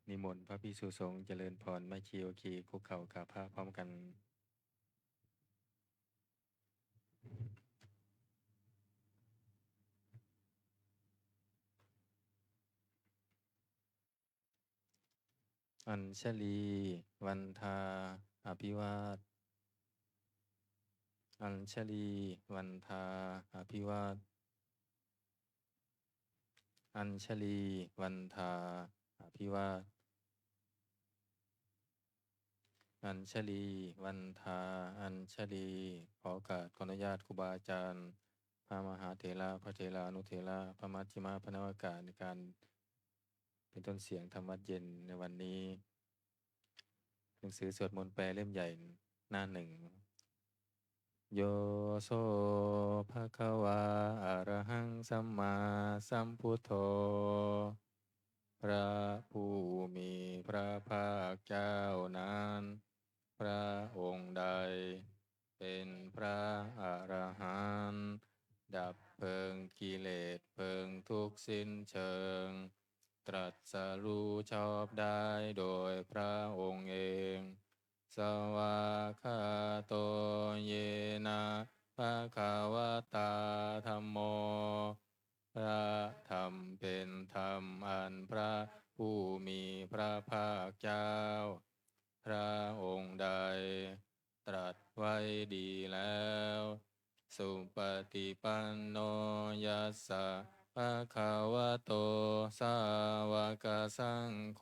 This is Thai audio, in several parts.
นิมนต์พระภิกษุสงฆ์เจริญพรแม่ชีโอคีคุกเข่ากราบพระพร้อมกันอัญชลีวันทาอภิวาทอัญชลีวันทาอภิวาทอัญชลีวันทาอภิวาทอัญชลีวันทาอัญชลีขอโอกาสขออนุญาตครูบาอาจารย์พระมหาเถระพระเถรานุเถระพระมัชฌิมาพระนวากาศในการเป็นต้นเสียงธรรมวัดเย็นในวันนี้หนังสือสวดมนต์แปลเล่มใหญ่หน้าหนึ่งโยโสภะคะวาอะระหังสัมมาสัมพุทโธพระผู้มีพระภาคเจ้านั้นพระองค์ใดเป็นพระอรหันต์ดับเพลิงกิเลสเพลิงทุกข์สิ้นเชิงตรัสรู้ชอบได้โดยพระองค์เองสวากขาโตเยนะภะคะวะตาธัมโมพระธรรมเป็นธรรมอันพระผู้มีพระภาคเจ้าพระองค์ใดตรัสไว้ดีแล้วสุปฏิปันโนยัสสะภะคะวะโตสาวกสังโฆ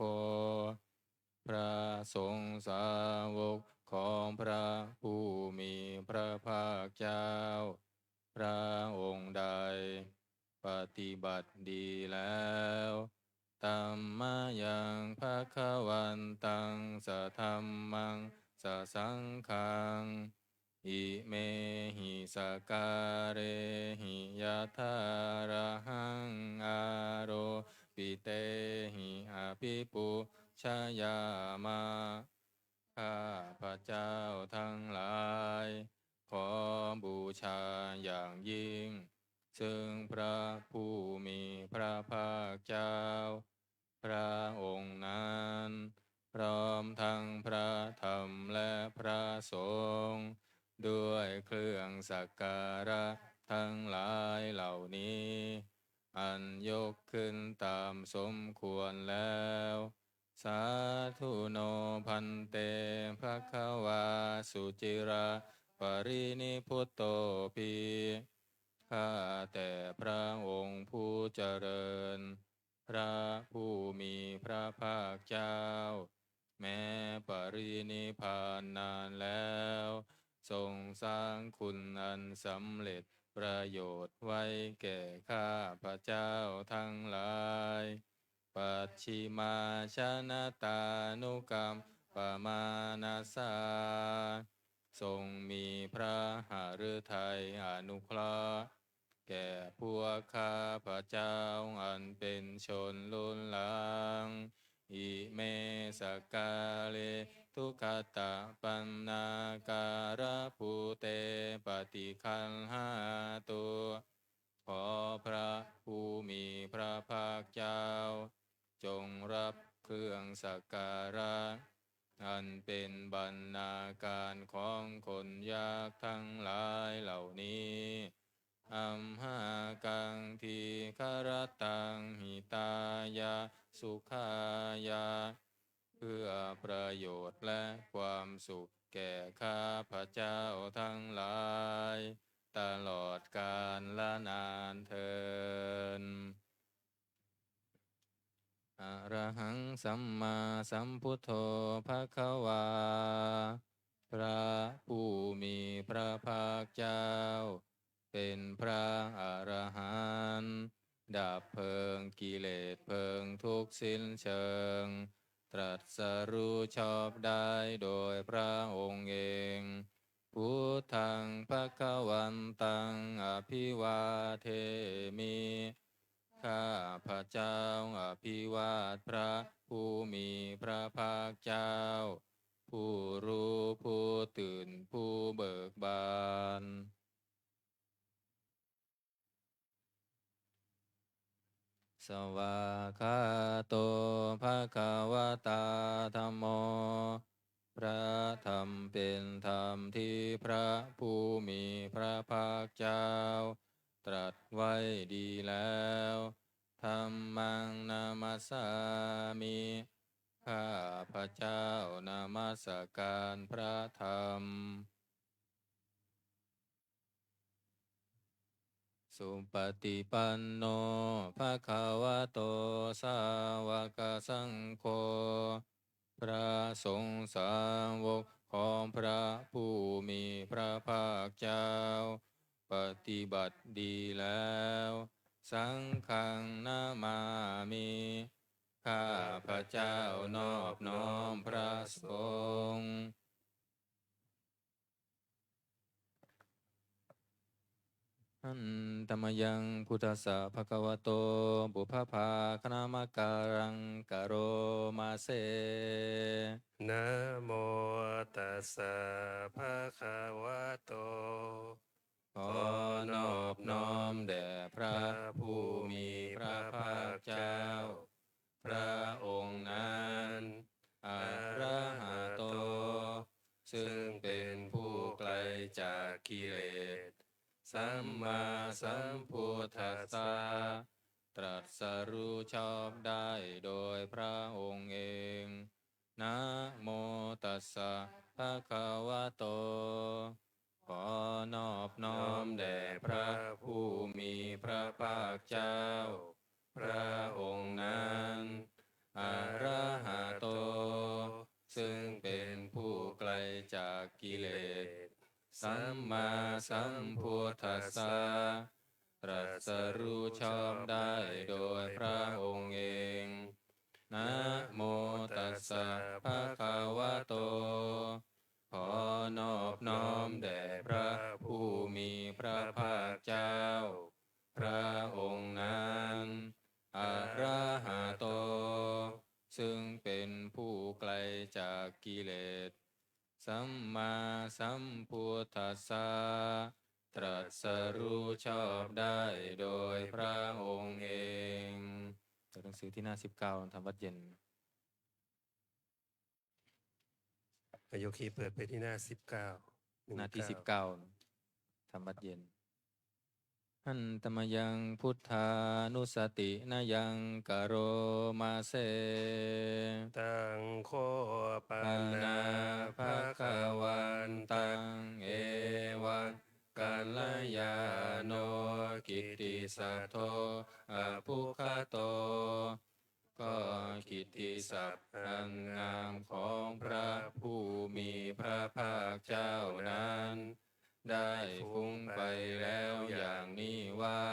พระสงฆ์สาวกของพระผู้มีพระภาคเจ้าพระองค์ใดปฏิบัติดีแล้วตัมมายังภะคะวันตังสะธัมมังสะสังฆังอิเมหิสการะหิยะถาระหังอาโรปิเตหิอภิปุชยามะข้าพระเจ้าทั้งหลายขอบูชาอย่างยิ่งซึ่งพระผู้มีพระภาคเจ้าพระองค์นั้นพร้อมทั้งพระธรรมและพระสงฆ์ด้วยเครื่องสักการะทั้งหลายเหล่านี้อันยกขึ้นตามสมควรแล้วสาธุโนพันเตภควาสุจิราปรินิพุตโตปีข้าแต่พระองค์ผู้เจริญพระผู้มีพระภาคเจ้าแม้ปรินิพพานนานแล้วทรงสร้างคุณอันสำเร็จประโยชน์ไว้แก่ข้าพระเจ้าทั้งหลายปัจฉิมาชนะตานุกรรมปมานาสาทรงมีพระหฤทัยอนุเคราะห์แก่พวกข้าพระเจ้าอันเป็นชนล้นหลังอิเมสกกาเลทุกขตะปันนาการะภูเตปฏิคันหาตุขอพระผู้มีพระภาคเจ้าจงรับเครื่องสักการะอันเป็นบรรณาการของคนยากทั้งหลายเหล่านี้อัมหากังทีคารตังหิตายาสุขายาเพื่อประโยชน์และความสุขแก่ข้าพระเจ้าทั้งหลายตลอดกาลและนานเทอญอะระหังสัมมาสัมพุทโธภะคะวาพระผู้มีพระภาคเจ้าเป็นพระอรหันต์ดับเพลิงกิเลสเพลิงทุกข์สิ้นเชิงตรัสรู้ชอบได้โดยพระองค์เองพุทธังภคะวันตังอภิวาเทมิข้าพระเจ้าอภิวาทพระผู้มีพระภาคเจ้าผู้รู้ผู้ตื่นผู้เบิกบานส วากขาโตภะคะวะตาธัมโมพระธรรมเป็นธรรมที่พระผู้มีพระภาคเจ้าตรัสไว้ดีแล้วธัมมังนามัสสามิข้าพระเจ้านามัสการพระธรรมสุปฏิปันโนภะคะวะโตสาวกสังโฆพระสงฆ์สาวกของพระผู้มีพระภาคเจ้าปฏิบัติดีแล้วสังฆังนามามิข้าพระเจ้านอบน้อมพระสงฆ์อันตมยังพุทธัสสะภะคะวะโตบุพพาคณามการังกะโรมาเซนะโมตัสสะภะคะวะโตขอนอบน้อมแด่พระผู้มีพระภาคเจ้าพระองค์นั้นอะระหะโตซึ่งเป็นผู้ไกลจากกิเลสสัมมาสัมพุทธัสสะตรัสรู้ชอบได้โดยพระองค์เองนะโมตัสสะภะคะวะโตขอนอบน้อมแด่พระผู้มีพระภาคเจ้าพระองค์นั้นอะระหะโตซึ่งเป็นผู้ไกลจากกิเลสสัมมาสัมพุทธัสสะตรัสรู้ชอบได้โดยพระองค์เองนะโมตัสสะภะคะวะโตขอนอบน้อมแด่พระผู้มีพระภาคเจ้าพระองค์นั้นอะระหะโตซึ่งเป็นผู้ไกลจากกิเลสสัมมาสัมพุทธัสสะตรัสรู้ชอบได้โดยพระองค์เองจากหนังสือที่หน้า19ธรรมวัดเย็นโยคีเปิดไปที่หน้า19หน้าที่19ธรรมวัดเย็นอันตมยังพุทธานุสตินายังกะโรมาเซตังโคปานาภะคะวันตังเอวังกัลยาโนกิตติสัทโธอภุคโตก็กิตติศัพท์อันงามของพระผู้มีพระภาคเจ้านั้นได้ฟุ้งไปแล้วอย่างนี้ว่า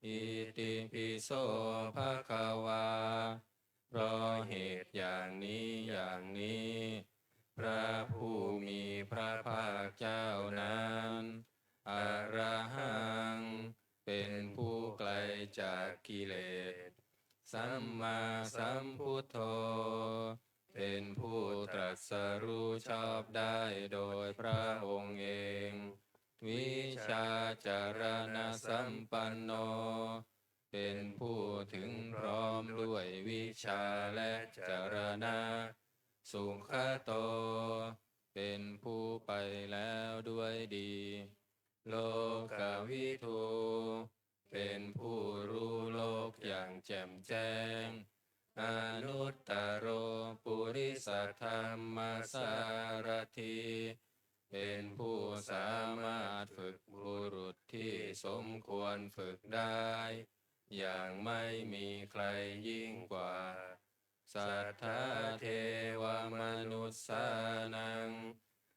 อิติปิโสภะคะวาเพราะเหตุอย่างนี้พระผู้มีพระภาคเจ้านั้นอรหังเป็นผู้ไกลจากกิเลสสัมมาสัมพุทโธเป็นผู้ตรัสรู้ชอบได้โดยพระองค์เองวิชาจารณสัมปันโนเป็นผู้ถึงพร้อมด้วยวิชาและจารณะสุขโตเป็นผู้ไปแล้วด้วยดีโลกวิทูเป็นผู้รู้โลกอย่างแจ่มแจ้งอนุตตโรปุริสธรรมสารถีเป็นผู้สามารถฝึกบุรุษที่สมควรฝึกได้อย่างไม่มีใครยิ่งกว่าสัทธาเทวมนุษย์สานัง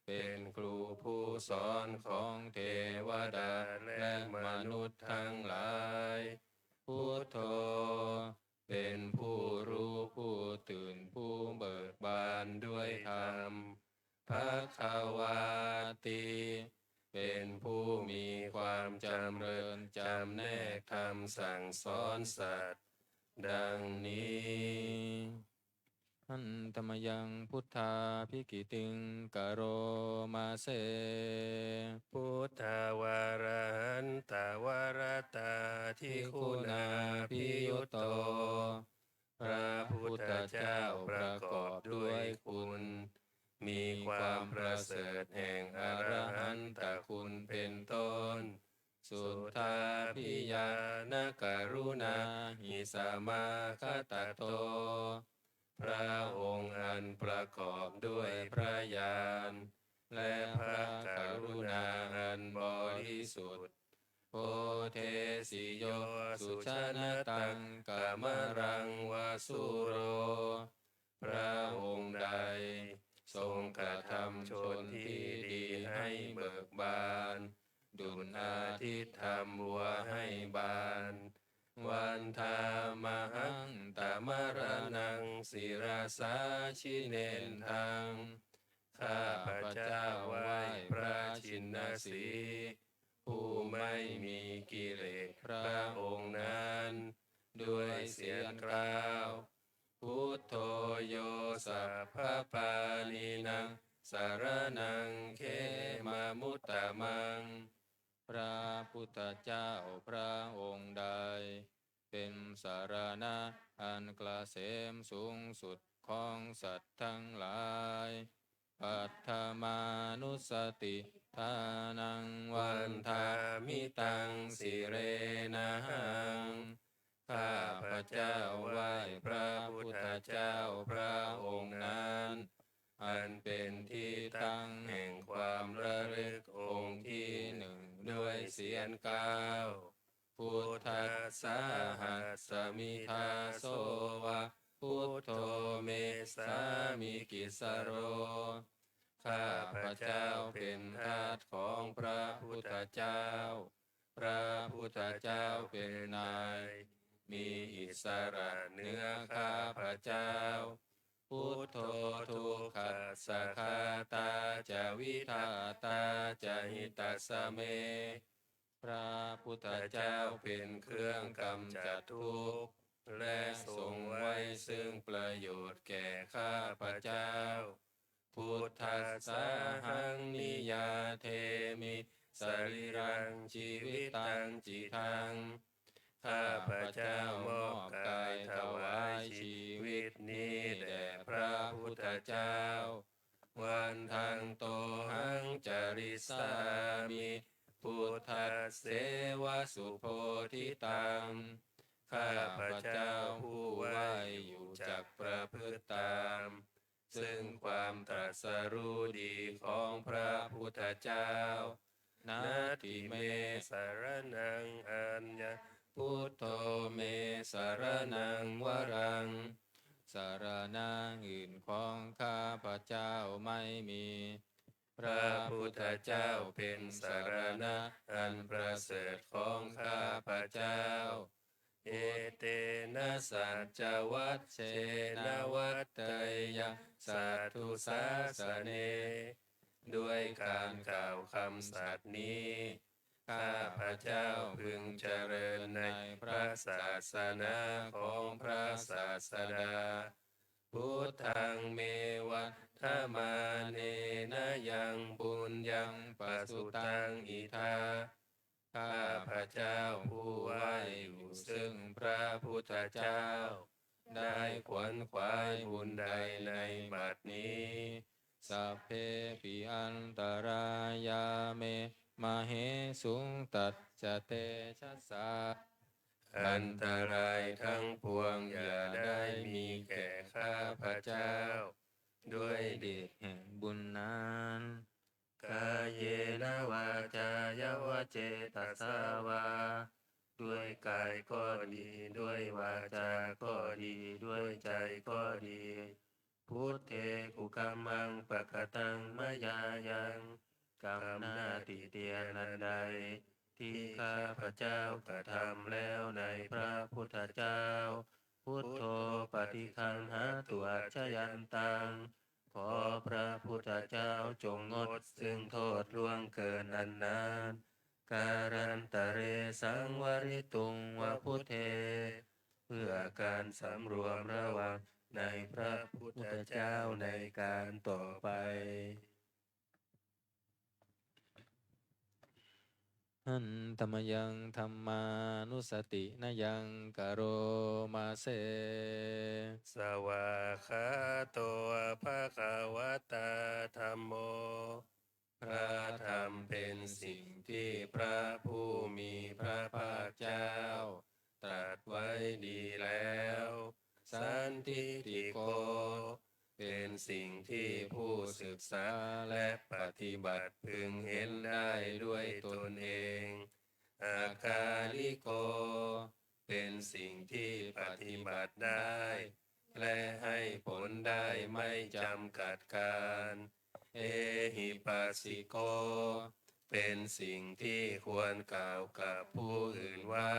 เป็นครูผู้สอนของเทวดาและมนุษย์ทั้งหลายพุทโธเป็นผู้รู้ผู้ตื่นผู้เบิกบานด้วยธรรมภควาติเป็นผู้มีความจำเริญจำแนกธรรมสั่งสอนสัตว์ดังนี้ หันตมยังพุทธาภิกิติงกโรมาเส พุทธาวาระหันตาวรตาทิคุณาภิยุตโต พระพุทธเจ้าประกอบด้วยคุณ มีความประเสริฐแห่งอรหันตคุณเป็นต้น สุทธาพิยานกรุณาหิสามาคตโต พระองค์อันประกอบด้วยพระญาณและพระกรุณาอันบริสุทธิ์โพเทสิโยสุชนะตังกามรังวาสุโร พระองค์ใดทรงกระทำชนที่ดีให้เบิกบานดุลอาทิตย์ทำบัวให้บานวันธามหังตามรนังศิราสาชิเนนทังข้าพระเจ้าไหว้พระชินสีห์ผู้ไม่มีกิเลสพระองค์นั้นด้วยเสียงกล่าวพุทโธโยสัพพปานินังสารนังเขมามุตตะมังพระพุทธเจ้าพระองค์ใดเป็นสารณะอันเกษมสูงสุดของสัตว์ทั้งหลายปัตถมานุสติทานังวันทามิตังสิเรนะหังข้าพระเจ้าไหว้พระพุทธเจ้าพระองค์นั้นอันเป็นที่ตั้งแห่งความระลึกองค์ที่หนึ่งด้วยเสียงกล่าวพุทธัสสะหัสสมิทาโสวะพุทโธเมสามิกิสโรข้าพระเจ้าเป็นทาสของพระพุทธเจ้าพระพุทธเจ้าเป็นนายมีอิสระเหนือข้าพระเจ้าพุทโธทุกขัสสะคาตาจะวิทาตาจะหิตัสสะเมพระพุทธเจ้าเป็นเครื่องกำจัดทุกข์และทรงไว้ซึ่งประโยชน์แก่ข้าพระเจ้าพุทธัสสะหังนิยาเทมิสรีรังชีวิตังจิตังข้าพระเจ้ามอบกายถวายชีวิตนี้แด่พระพุทธเจ้าวันทังโตหังจริสามิพุทธัสเสวสุโพธิตังข้าพระเจ้าผู้ไหวอยู่จักประพฤติตามซึ่งความตรัสรู้ดีของพระพุทธเจ้านาทิเมสารนังอัญญพุทโธเมสารนังวรังสารณะอื่นของข้าพระเจ้าไม่มีพระพุทธเจ้าเป็นสารณะอันประเสริฐของข้าพระเจ้าเอเตนะสัจจวัตเชนะวัตเตยะสัตถุสาสเนด้วยการกล่าวคำสัตย์นี้ข้าพระเจ้าพึงเจริญในพระศาสนาของพระศาสดาพุทธังเมวัฏฐมาเนนะยังปุญญังปสุตังอิทาข้าพระเจ้าผู้ไหวอยู่ซึ่งพระพุทธเจ้าได้ขวนขวายบุญใดในบัดนี้สัพเพปิอันตรายาเมมาเหสุงตัดจะเตชะสาอันตรายทั้งปวงอย่าได้มีแก่ข้าพระเจ้าด้วยเดชแห่งบุญนั้นกายเยนะวาจายวเจตสาวาด้วยกายก็ดีด้วยวาจาก็ดีด้วยใจก็ดีพุทเทกุกัมมังปะกตังมยายังกรรมหน้าติเตียนอันใดที่ข้าพระเจ้ากระทำแล้วในพระพุทธเจ้าพุทโธปฏิคันหาตัวชยันตังขอพระพุทธเจ้าจงงดซึ่งโทษล่วงเกินอันนานการันตะเรสังวริตุงวพุทเทเพื่อการสำรวมระวัง ในพระพุทธเจ้าในการต่อไปหันธรรมยังธรรมานุสตินะยังกโรมาเซสวากขาโตภะคะวะตาธัมโมพระธรรมเป็นสิ่งที่พระผู้มีพระภาคเจ้าตรัสไว้ดีแล้วสันทิฏฐิโกเป็นสิ่งที่ผู้ศึกษาและปฏิบัติพึงเห็นได้ด้วยตนเองอาคาลิโกเป็นสิ่งที่ปฏิบัติได้และให้ผลได้ไม่จำกัดการเอหิปัสสิโกเป็นสิ่งที่ควรกล่าวกับผู้อื่นว่า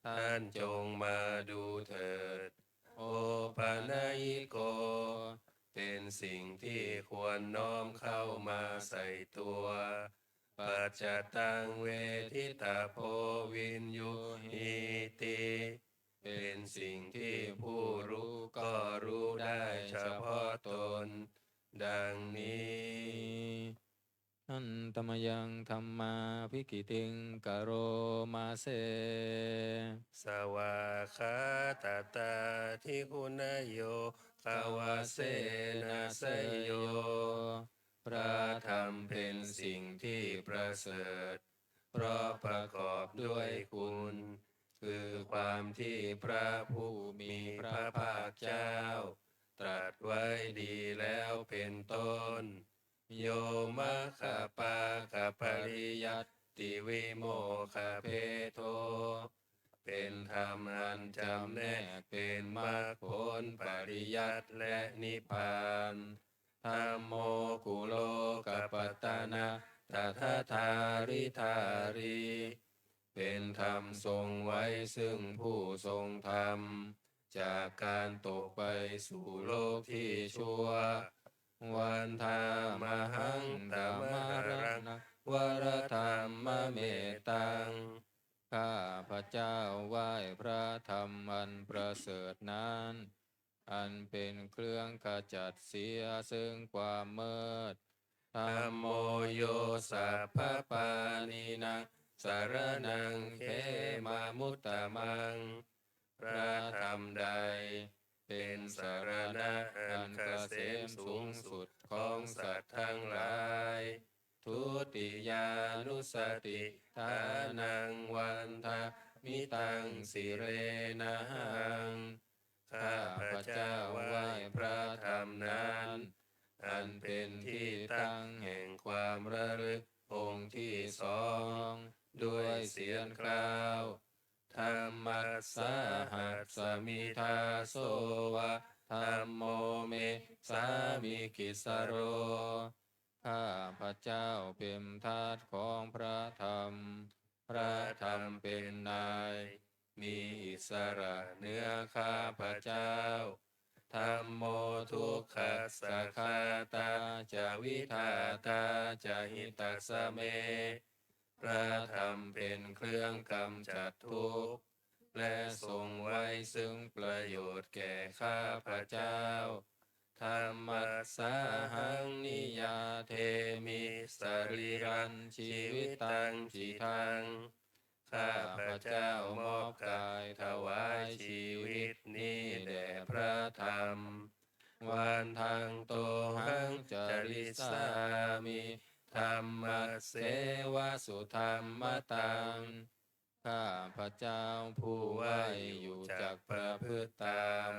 ท่านจงมาดูเถิดโอปานายิโกเป็นสิ่งที่ควรน้อมเข้ามาใส่ตัวปัจจตังเวทิตาโพวินยุหิติเป็นสิ่งที่ผู้รู้ก็รู้ได้เฉพาะตนดังนี้หันธรรมยังธรรมาภิกิติงกโรมาเซสวากขาตาตาทิคุณโยคาวาเสนาสยโยพระธรรมเป็นสิ่งที่ประเสริฐเพราะประกอบด้วยคุณคือความที่พระผู้มีพระภาคเจ้าตรัสไว้ดีแล้วเป็นต้นโยมะคาปาคาปริยัตติวิโมคาเพโทเป็นธรรมอันจำแนกเป็นมรรคผลปริยัติและนิพพานธัมโมกุโลกัปปตานะตถาธาริธารีเป็นธรรมทรงไว้ซึ่งผู้ทรงธรรมจากการตกไปสู่โลกที่ชั่ววันธามหังตมรังวรธรรมเมตตังข้าพระเจ้าไหว้พระธรรมอันประเสริฐนั้นอันเป็นเครื่องขจัดเสียซึ่งความมืดธัมโมโยสัพพปานินังสารนังเขมามุตตมังพระธรรมใดเป็นสารณะอันเกษมสูงสุดของสัตว์ทั้งหลายทุติยานุสติทานังวันทามิตังสิเรนะหังข้าพระเจ้าไหว้พระธรรมนั้นอันเป็นที่ตั้งแห่งความระลึกองค์ที่สองด้วยเสียงกล่าวธรรมัสสะหัสสมิทาโสวะธัมโมเมสามิกิสโรข้าพระเจ้าเป็นทาสของพระธรรมพระธรรมเป็นนายมีอิสระเหนือข้าพระเจ้าธัมโมทุกขัสสะคาตาจะวิทาตาจะหิตัสสะเมพระธรรมเป็นเครื่องกำจัดทุกข์และทรงไว้ซึ่งประโยชน์แก่ข้าพระเจ้าธรรมัสสะหังนิยาเทมิสรีรันชีวิตังจิตังข้าพระเจ้ามอบกายถวายชีวิตนี้แด่พระธรรมวันทางโตหังจริสามิธรรมเสวะสุธรรมตังข้าพระเจ้าผู้ไหวอยู่จากประพฤติตาม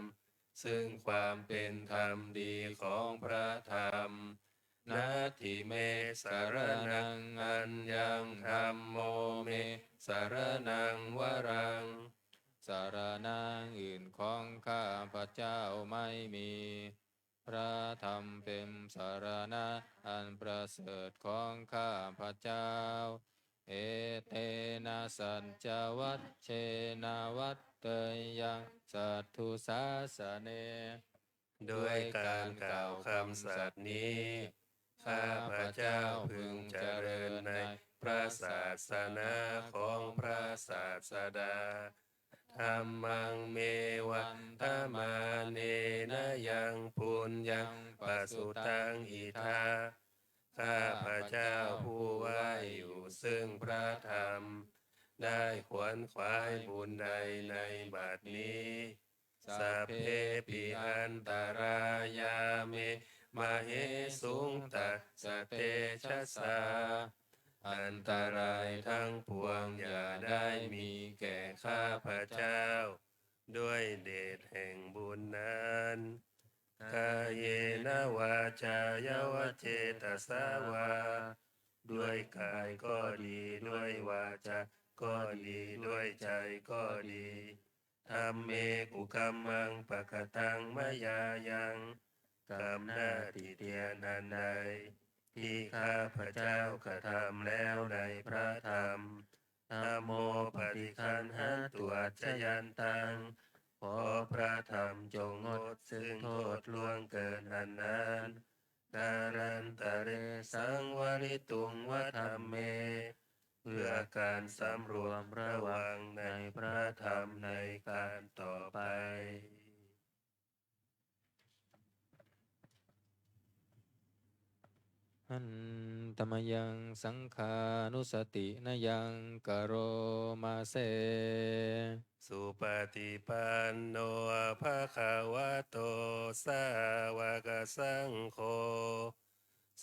ซึ่งความเป็นธรรมดีของพระธรรมนาทิเมสารนังอัญญังธัมโมเมสารนังวรังสารนังอื่นของข้าพระเจ้าไม่มีพระธรรมเป็นสารณะอันประเสริฐของข้าพระเจ้าเอเตนะสัจจวัชเชนะวัตเตยังสัตถุสาสเนด้วยการกล่าวคำสัตย์นี้ข้าพระเจ้าพึงเจริญในพระศาสนาของพระศาสดา ธัมมังเมวันตมาเนนะยังปุญญังปัสสุตังอิทาข้าพระเจ้าผู้ไหว้อยู่ซึ่งพระธรรมได้ขวนขวายบุญใดในบัดนี้สัพเพปิอันตรายาเมมาเหสุงตัสสะเตชะสาอันตรายทั้งปวงอย่าได้มีแก่ข้าพระเจ้าด้วยเดชแห่งบุญนั้นกายเยนะวาจายวเจตสาวาด้วยกายก็ดีด้วยวาจาก็ดีด้วยใจก็ดีธรรมเมกุกัมมังปะกตังมะยายังกรรมหน้าที่เทียนอันใดที่ข้าพระเจ้ากระทำแล้วในพระธรรมนะโมปฏิคันหันตุอัจฉยันตังขอพระธรรมจงงดซึ่งโทษล่วงเกินอันนั้นการันตะเรสังวริตุงวธรรมเมเพื่อการสำรวมระวังในพระธรรมในการต่อไป หันตมยังสังขานุสตินยังกโรมาเซสุปฏิปันโนภะคะวะโตสาวกสังโฆ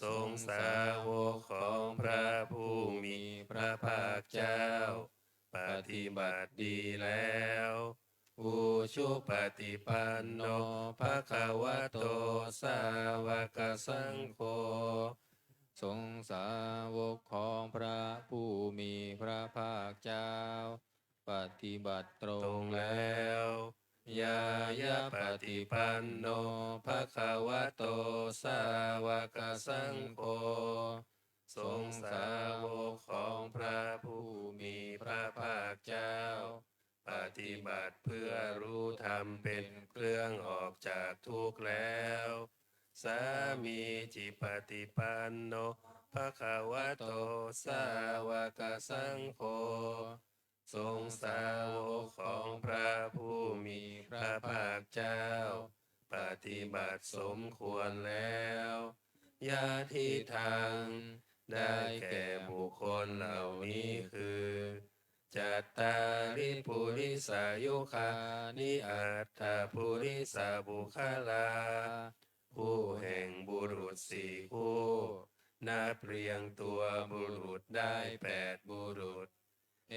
ทรงสาวกของพระผู้มีพระภาคเจ้าปฏิบัติดีแล้วอุชุปฏิปันโนภะคะวะโตสาวกสังโฆทรงสาวกของพระผู้มีพระภาคเจ้าปฏิบัติตร ตรง งแล้วยายะปฏิปันโนภะคะวะโตสาวกสังโฆทรงสาวกของพระผู้มีพระภาคเจ้าปฏิบัติเพื่อรู้ธรรมเป็นเครื่องออกจากทุกข์แล้วสามีจิปฏิปันโนภะคะวะโตสาวกสังโฆทรงสาวกของพระผู้มีพระภาคเจ้าปฏิบัติสมควรแล้วญาติทางได้แก่บุคคลเหล่านี้คือจัตตาริปุริสายุคานิอัตถปุริสาบุคลาผู้แห่งบุรุษสี่คู่นับเรียงตัวบุรุษได้8บุรุษเอ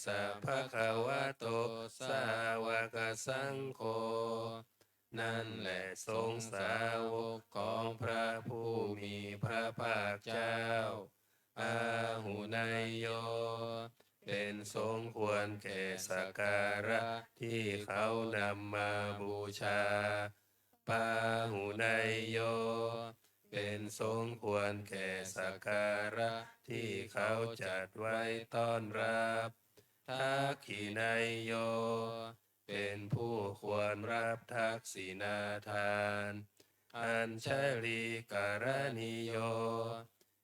สะภะคะวะโตสาวกสังโฆนั่นแหละทรงสาวกของพระผู้มีพระภาคเจ้าอาหุนายโยเป็นสมควรแก่สักการะที่เขานำมาบูชาปาหุนายโยเป็นสมควรแก่สักการะที่เขาจัดไว้ต้อนรับทักขินายโยเป็นผู้ควรรับทักษิณาทานอัญชลีการณิโย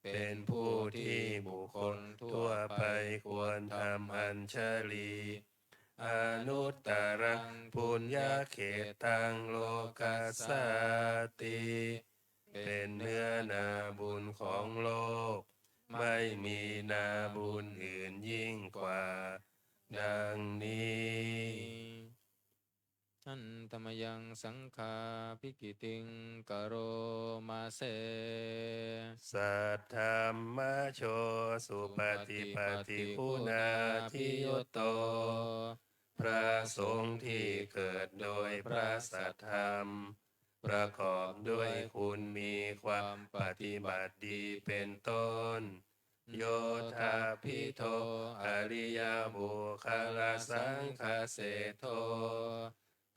เป็นผู้ที่บุคคลทั่วไปควรทำอัญชลีอนุตตรังปุญญาเขตังโลกัสสติเป็นเนื้อนาบุญของโลกไม่มีนาบุญอื่นยิ่งกว่าดังนี้หันตมยังสังขาภิกิติงกโรมาเซสัทธรรมโชสุปฏิปฏิคุณาทิโยโตพระสงฆ์ที่เกิดโดยพระสัทธรรมประกอบด้วยคุณมีความปฏิบัติดีเป็นต้นโยธาภิโทอริยบุคลสังคเสโท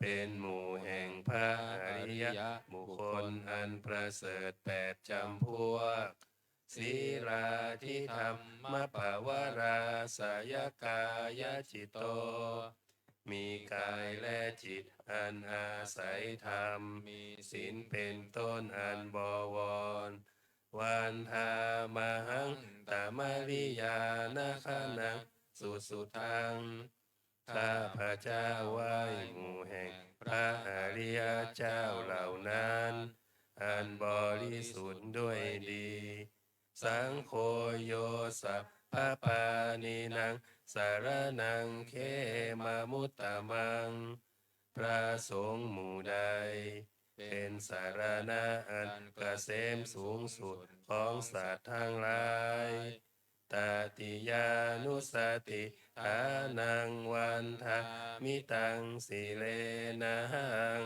เป็นหมู่แห่งพระอริยบุคคลอันประเสริฐ8จำพวกศีลาทิธรรมปวาราสายกายจิตโตมีกายและจิตอันอาศัยธรรมมีศีลเป็นต้นอันบวรวันทามหังตามริยานาคนังสุสุทัง ข้าพระเจ้าไหว้หมู่แห่งพระอริยเจ้าเหล่านั้นอันบริสุทธิ์ด้วยดีสังโฆโยสัพพปานินังสารนังเขมามุตตะมังพระสงฆ์หมู่ใดเป็นสารณะอันเกษมสูงสุดของสัตว์ทั้งหลายตติยานุสติฐานังวันทามิตังสิเลนะหัง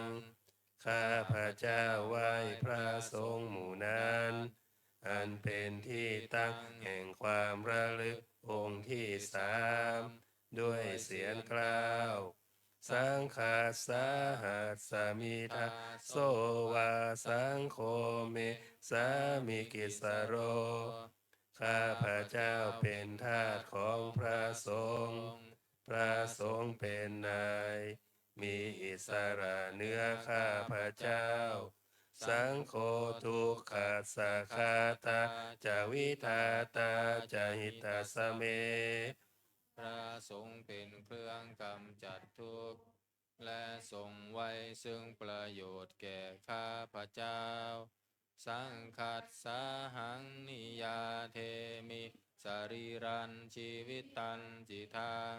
ข้าพระเจ้าไหว้พระสงฆ์หมู่นั้นอันเป็นที่ตั้งแห่งความระลึกองค์ที่สามด้วยเสียงกล่าวสังฆาสาหัสสมิทาโสวาสังโฆเมสามิกิสโรข้าพระเจ้าเป็นทาสของพระสงฆ์พระสงฆ์เป็นนายมีอิสระเหนือข้าพระเจ้าสังโฆทุกขัสสะคาตาจาวิทาตาจาหิตาสเมพระสงฆ์เป็นเครื่องกำจัดทุกข์และทรงไว้ซึ่งประโยชน์แก่ข้าพระเจ้าสังคัสสาหังนิยาเทมิสรีรันชีวิตตันจิทัง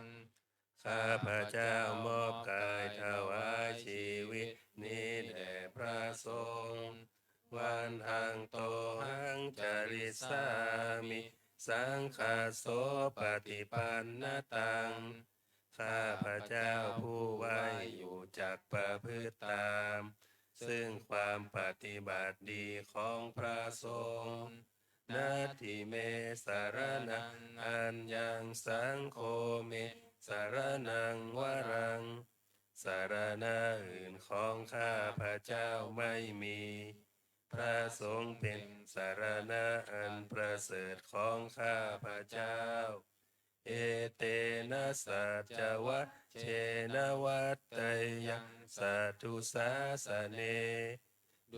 ข้าพระเจ้ามอบกายถวายชีวิตนี้แด่พระสงฆ์วันหังโตหังจาริสามิสังฆาโสปฏิปันนตังข้าพระเจ้าผู้ไว้อยู่จักประพฤติตามซึ่งความปฏิบัติดีของพระสงฆ์นาทิเมสารนังอัญญังสังโฆเมสารนังวรังสารณะอื่นของข้าพระเจ้าไม่มีพระสงฆ์เป็นสารณะอันประเสริฐของข้าพระเจ้าเอเตนะสัจวะเชนะวัตตยังสัตตุสาสเน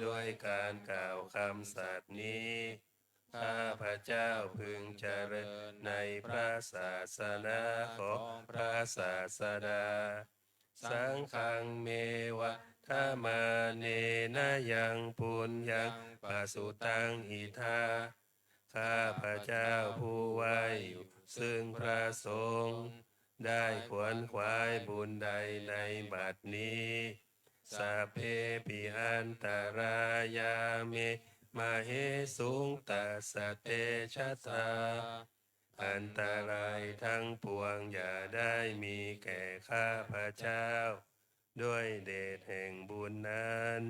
ด้วยการกล่าวคำสัตย์นี้ข้าพระเจ้าพึงเจริญในพระศาสนาของพระศาสดาสังฆังเมวะธรรมาเนนะยังปุญญังปัสสุตังอิทาข้าพระเจ้าผู้ไว้อยู่ซึ่งพระสงฆ์ได้ขวนขวายบุญใดในบัดนี้สัพเพปิอันตรายามิมาเหสุงตัสสะเตชะตาอันตรายทั้งปวงอย่าได้มีแก่ข้าพระเจ้าด้วยเดชแห่งบุญนั้น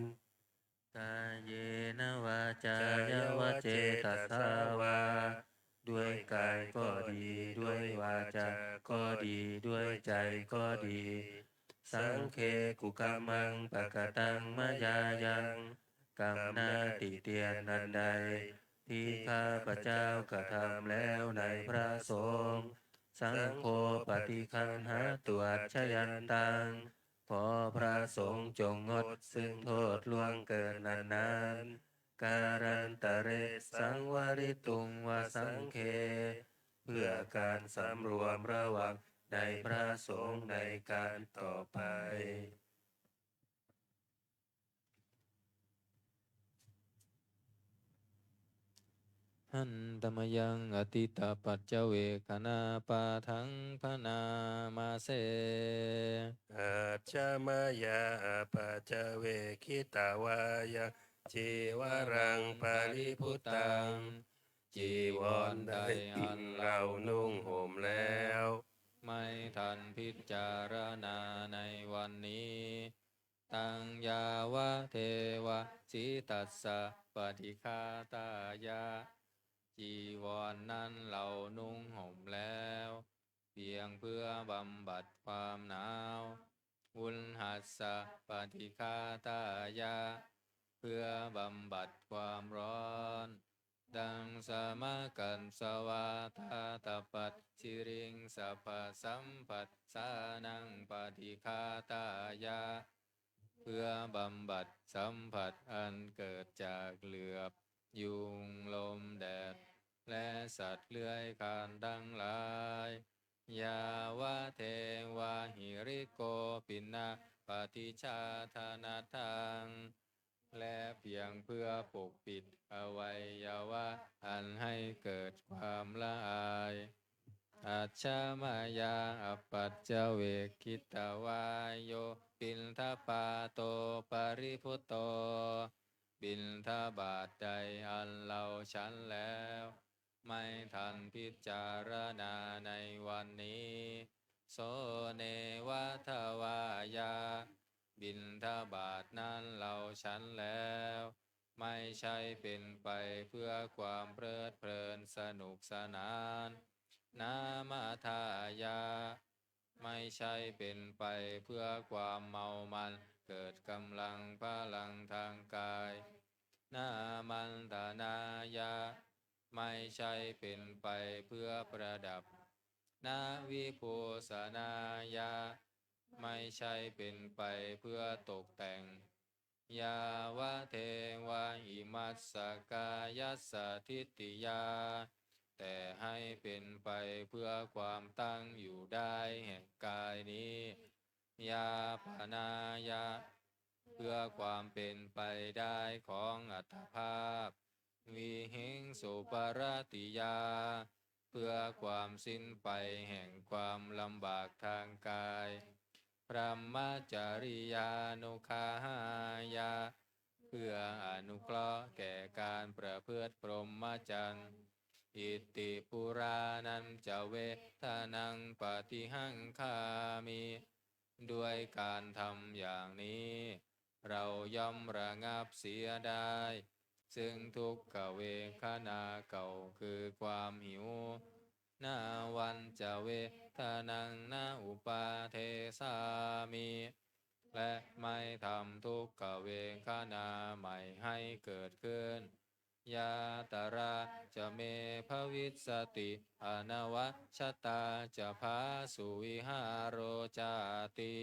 กายเยนะวาจายวะเจตสาวาด้วยกายก็ดีด้วยวาจาก็ดีด้วยใจก็ดีสังเคกุกามังปะกะตังมะยายังกรรมหน้าติเตียนนันใดที่ข้าพระเจ้ากระทำแล้วในพระสงฆ์สังโฆปฏิคันหาตวจชยันตังขอพระสงฆ์จงงดซึ่งโทษล่วงเกินนานๆการันตะเรสังวริตุงวสังเคเพื่อการสำรวมระวังในพระสงฆ์ในการต่อไปหันตมยังอติตาปัจเจเวคณาปาทังพนามาเสอาจามายาปัจเจเวคิตาวายาจีวรังปาริพุตังจีวรใดอันเรานุ่งห่มแล้วไม่ทันพิจารณาในวันนี้ตังยาวะเทวะสิตัสสะปฏิคาตายะจีวรนนั้นเรานุ่งห่มแล้วเพียงเพื่อบำบัดความหนาววุลหัสสะปฏิคาตายะเพื่อบำบัดความร้อนดังสมากันสวาทาตปัตชิริงสัพพสัมปัสสานังปฏิคาตายะเพื่อบำบัดสัมผัสอันเกิดจากเหลือบยุงลมแดดและสัตว์เลื้อยคลานทั้งหลาย ยาวะเทวะหิริโกปินาปฏิชาธนาทังและเพียงเพื่อปกปิดอวัยวะอันให้เกิดความละอายอัจฉมายาอปัจจเวกิตวายโยปินทปาโตปริพุตโตบินทบาทใดอันเราฉันแล้วไม่ทันพิจารณาในวันนี้โสเนวะทวายาบิณฑบาตนั้นเราฉันแล้วไม่ใช่เป็นไปเพื่อความเพลิดเพลินสนุกสนานนามาทายาไม่ใช่เป็นไปเพื่อความเมามันเกิดกำลังพลังทางกายนามันตานายาไม่ใช่เป็นไปเพื่อประดับนาวิโภสนายาไม่ใช่เป็นไปเพื่อตกแต่งยาวะเทวะอิมัสสกายัสสทิฏฐิยาแต่ให้เป็นไปเพื่อความตั้งอยู่ได้แห่งกายนี้ยาปนายาเพื่อความเป็นไปได้ของอัตภาพวิหิงสุปรติยาเพื่อความสิ้นไปแห่งความลำบากทางกายพรหมจริยานุคาหายาเพื่ออนุเคราะห์แก่การประพฤติพรหมจรรย์อิติปุรานันจะเวทานังปฏิหังคามิด้วยการทำอย่างนี้เราย่อมระงับเสียได้ซึ่งทุกขเวทนาเก่าคือความหิวนาวันจะเวทานังนาอุปาเทสามิและไม่ทำทุกขเวทนาใหม่ให้เกิดขึ้นยาตระจะเมภวิสติอนวัชตาจะพาสุวิหารโรจาติ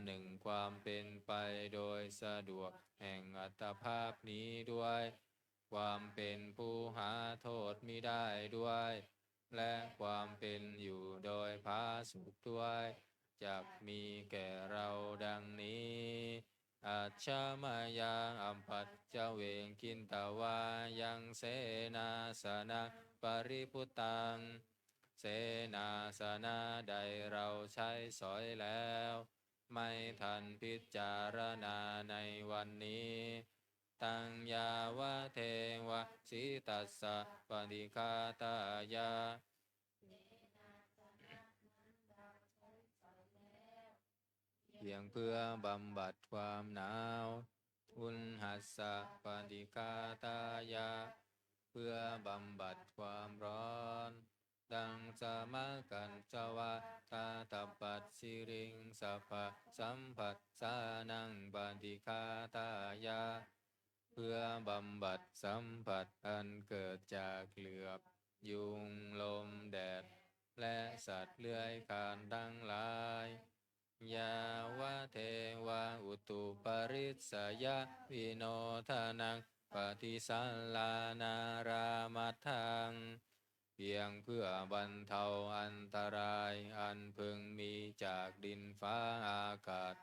หนึ่งความเป็นไปโดยสะดวกแห่งอัตภาพนี้ด้วยความเป็นผู้หาโทษมิได้ด้วยและความเป็นอยู่โดยพาสุขด้วยจักมีแก่เราดังนี้อัจฉมายังอัมปัจเจเวงกินตวายังเสนาสนะปริพุตังเสนาสนะใดเราใช้สอยแล้วไม่ทันพิจารณาในวันนี้ตังยาวะเทวะสิตัสสะปฏิฆาตายาเพียงเพื่อบำบัดความหนาวอุณหัสสะปฏิฆาตายาเพื่อบำบัดความร้อนดังสมากันจวะตาตัปปัสสิริงสัพพะสัมผัสสานังปฏิฆาตายาเพื่อบำบัดสัมผัสอันเกิดจากเหลือบยุงลมแดดและสัตว์เลื้อยคลานทั้งหลายยาวะเทวะอุตุปริสยะวิโนทานังปฏิสัลลานารามัทธังเพียงเพื่อบรรเทาอันตรายอันพึงมีจากดินฟ้าอากาศ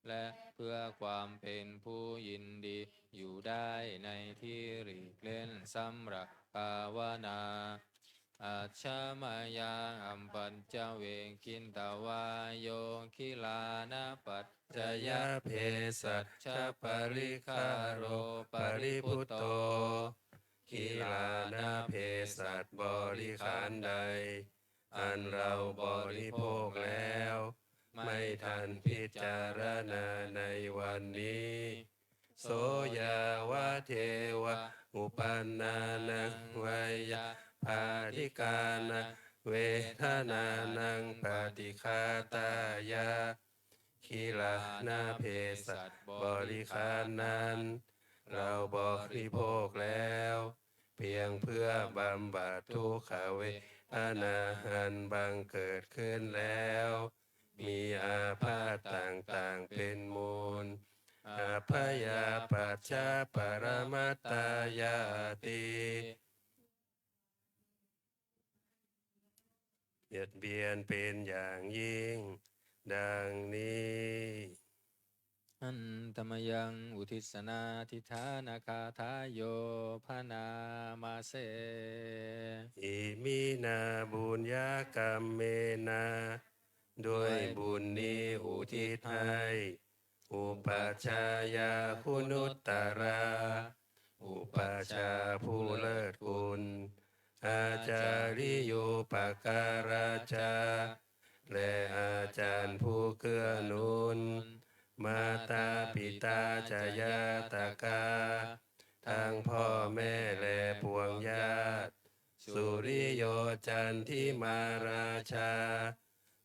และเพื่อความเป็นผู้ยินดีอยู่ได้ในที่หลีกเล่นสำหรับภาวนาอัจฉมายังอัมปัญจเวกินตวายโยคิลานาปัจจยเพสัชชปริคาโรปริพุตโตกีฬานาเพสัตบริขารใดอันเราบริโภคแล้วไม่ทันพิจารณาในวันนี้โสยาวะเทวะอุปันนานังวายาภาธิกานะเวทนานังปฏิฆาตายาขีลานาเพสัตบริขารนั้นเราบริโภคแล้วเพียงเพื่อบำบัดทุกขเวทนาอันบังเกิดขึ้นแล้วมีอาพาธต่างๆเป็นมูลอาพยาปัจจาปรมัตตายาติ เบียดเบียนเป็นอย่างยิ่งดังนี้ อันตมยังอุทิศนาทิธานาคาทายโยพานามาเส อิมินาบุญญากรรมเมนาด้วยบุญนี้อุทิศให้อุปัชฌายาคุณุตตรา อุปัชฌาย์ผู้เลิศคุณ อาจาริโยปการาจาและอาจารย์ผู้เกื้อหนุน มาตาปิตาจายาตากาทั้งพ่อแม่และพวงญาติ สุริโยจันทิมาราชา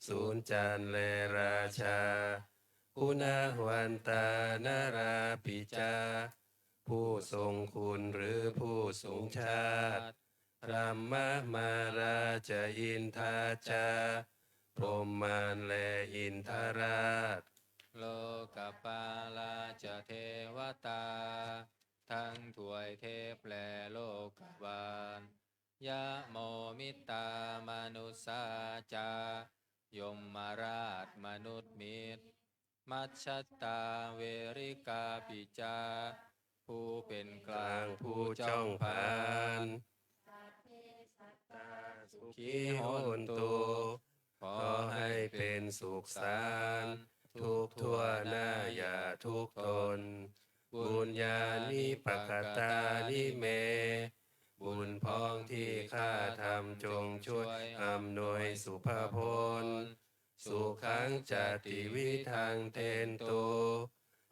ศูนย์จันทร์และราชาคุณาวันตานาราปิจา ผู้ทรงคุณหรือผู้สูงชาติพระมมาราชอินทาจาพรหมานและอินทราช โลกปาลาจะเทวตา ทั้งถวยเทพและโลกบาลยะโมมิตามนุสาจายมมาราชมนุษย์มิตร มัชชตาเวริกาปิจา ผู้เป็นก ก ลา ลาง ง ผู้ ผู้ จ้ จ้ อ อง ง ผ่า ผ่าน น สุ ขี ขี โห โห น น ตุ ตุ ขอให้เป็นสุขสารทุกทั่วหน้าอย่าทุกทน บุญญาณิปกตานิเม บุญพ้องที่ข้าทำจงช่วยอำนวยสุภพล สุขังจติวิทังเทนโต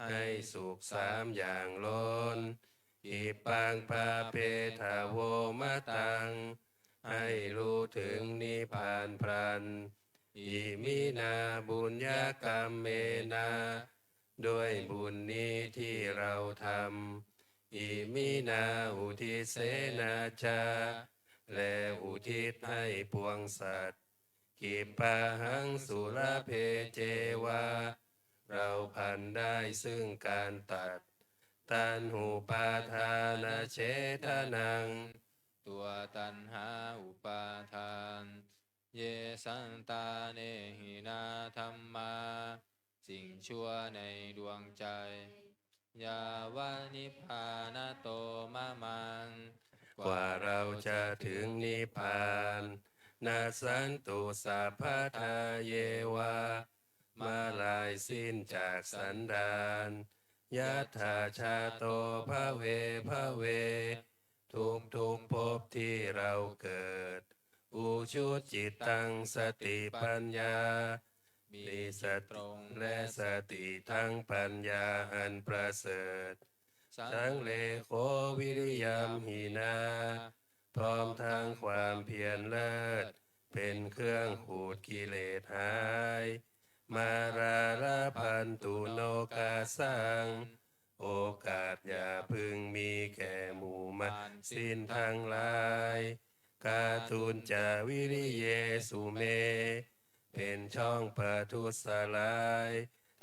ให้สุขสามอย่างล้น อิปังปาเปทาโวมะตัง ให้รู้ถึงนิพพานพรัน อิมินาบุญญากรรมเมนา ด้วยบุญนี้ที่เราทำ อิมินาอุทิเสนาจา และอุทิศให้ปวงสัตว์ กิปะหังสุรเพเจวา เราพันได้ซึ่งการตัด ตันหูปาทานาเฉทนัง ตัวตันหาอุปาทาน เยสันตาเนหินาธรรมา สิ่งชั่วในดวงใจ ยาวานิพพานโตมะมัง กว่าเราจะถึงนิพพานนาสันตุสัพพทาเยวา มาลายสิ้นจากสันดานยัตถาชาโตภะเวภะเว ทุกภพที่เราเกิด อุชุจิตตังสติปัญญา มีสติและสติทั้งปัญญาอันประเสริฐ สังเลโควิริยมหินา พร้อมทั้งความเพียรเลิศ เป็นเครื่องขูดกิเลสหาย มาราลพันตุโนกาสัง โอกาสอย่าพึงมีแก่หมู่มารสิ้นทั้งหลาย กาตุนจาวิริเยสุเม เป็นช่องประทุษลาย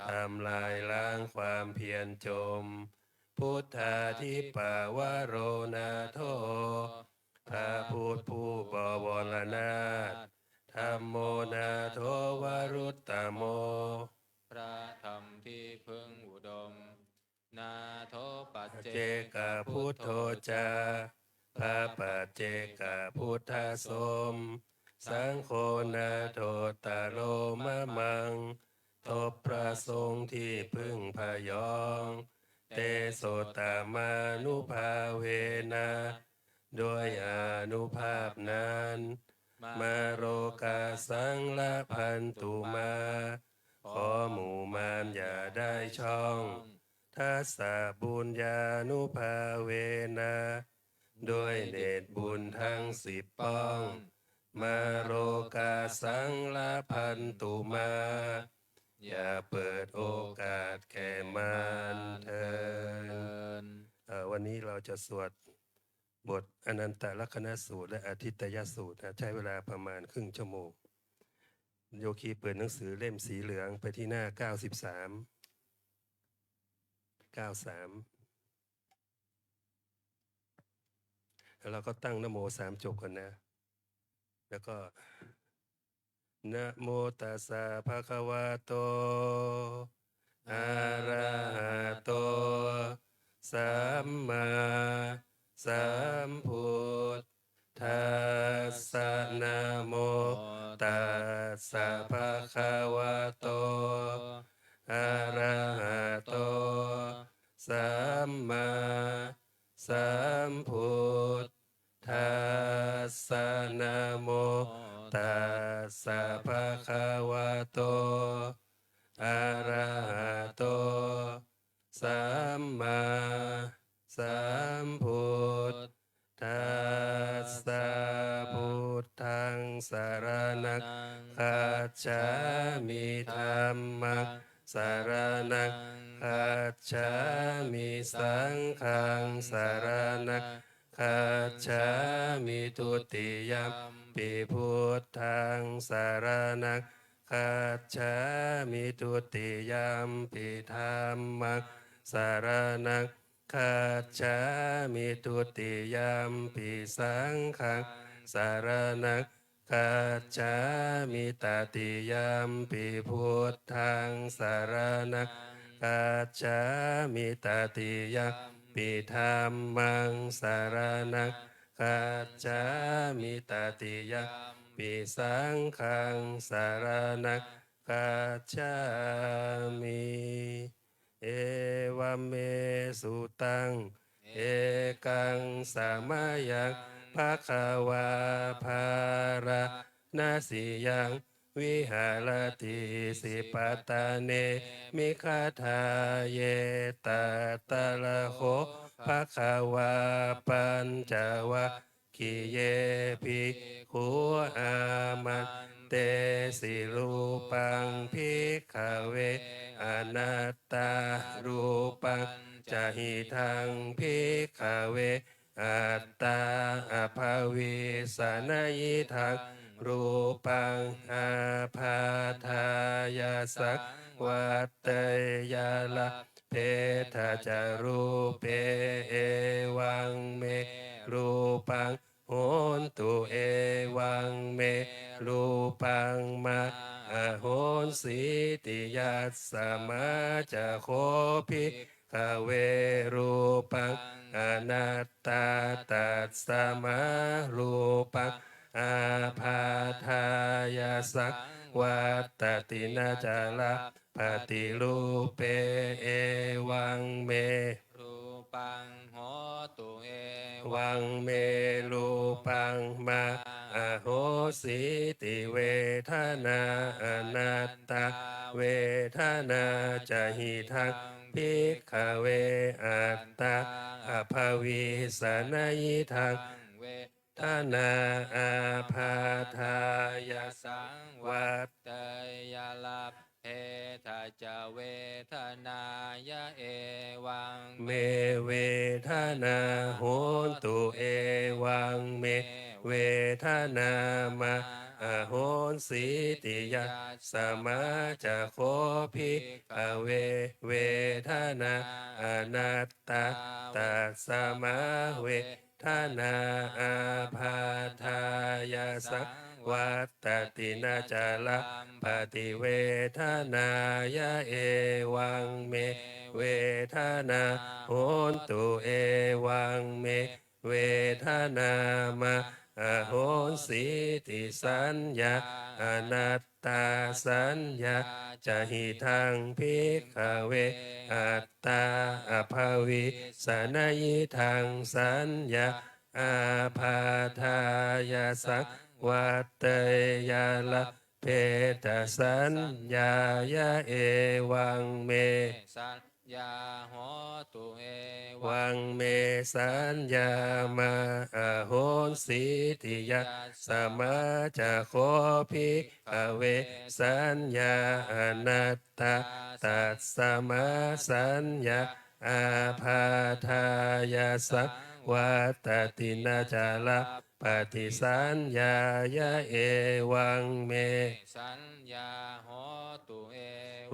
ทำลายล้างความเพียรจม พุทธาทิปาวโรนาโท พระพุทธผู้บวรนาถธัมโมนาโทวรุตตโม พระธรรมที่พึงอุดม นาโทปัจเจ เจกะพุทโธจา พระปัจเจกะพุทธสม สังโฆนาโทตโรมะมัง ทบพระทรงฆ์ที่พึ่งพยอง เตโสตามานุภาเวนะด้วยอานุภาพนั้นมาโรกาสังละพันตุมา ขอหมู่มารอย่าได้ช่อง ทัสสะบุญญานุภาเวนะด้วยเดชบุญทั้ง10 ป้อง มาโรกาสังละพันตุมา อย่าเปิดโอกาสแก่มารเถิดวันนี้เราจะสวดบทอนันตลักขณสูตรและอาทิตยสูตรใช้เวลาประมาณครึ่งชั่วโมง โยคีเปิดหนังสือเล่มสีเหลืองไปที่หน้า93 แล้วเราก็ตั้งนะโม3 จบก่อนนะ แล้วก็ นะโมตัสสะภะคะวะโตอะระหะโตสัมมาสัมพุทธัสสะนะโมตัสสะภะคะวะโตอะระหะโตสัมมาสัมพุทธัสสะนะโมตัสสะภะคะวะโตอะระหะโตสัมมาสัมพุทธัสสะพุทธังสรณังคัจฉามิธัมมังสรณังคัจฉามิสังฆังสรณังคัจฉามิทุติยัมปิพุทธังสรณังคัจฉามิทุติยัมปิธัมมังสรณังคัจฉามิทุติยัมปิสังฆังสรณังคัจฉามิตติยัมปิพุทธังสรณังคัจฉามิตติยัมปิธัมมังสรณังคัจฉามิตติยัมปิสังฆังสรณังคัจฉามิเอวเมสุตังเอกังสามายังภะคะวาภารานาสิยังวิหารติสิปตาเนมิคาทาเยตตะละโหภะคะวาปัญจวัคคีเยภิกขุอามันเตสิรูปังภิกขเวอนัตตารูปังจะหิทังภิกขเวอัตตาอภาวิสนยิทังรูปังอาภาทายาสักวัตเตยาลาเพทาจารูเปเอวังเมรูปังโหนตุเอวังเมรูปังมาอโหนสิติยัสสมาจะโคภิกขเวรูปังอนัตตาตัสสมารูปังอาภาทายาสักวัตตินาจาลาปฏิรูปเปเอวังเมรูปังโหตุเอวังเมรูปังมาอโหสิติเวทนาอนัตตาเวทนาจะหิทังภิกขเวอัตตาอภาวิสนยิทังเวทนาอาภาทายาสังวั วัต เตยาลาเพทาจาเวทนายะเอวังเมเวทนาโหนตุเอวังเมเวทนามาอโหนสิติยาสมาจะโคภิกขเวเวทนาอนัตตาตัสสมาเวทนาอาภาทายาสังวัตตินาจาลาปฏิเวทนายะเอวังเมเวทนาโหนตุเอวังเมเวทนามาอโหนสิติสัญญาอนัตตาสัญญาจะหิทังภิกขเวอัตตาอภาวิสนยิทังสัญญาอาภาทายาสังวัตเตยาลาเพตสัญญายะเอวังเมสัญญาโหตุเอวังเมสัญญามาอโหนสิติยาสมาจะโคภิกขเวสัญญาอนัตตาตัสสมาสัญญาอาภาทายาสักวัตตินาจาลาปฏิสัญญายะเอวังเมสัญญาโหตุเอ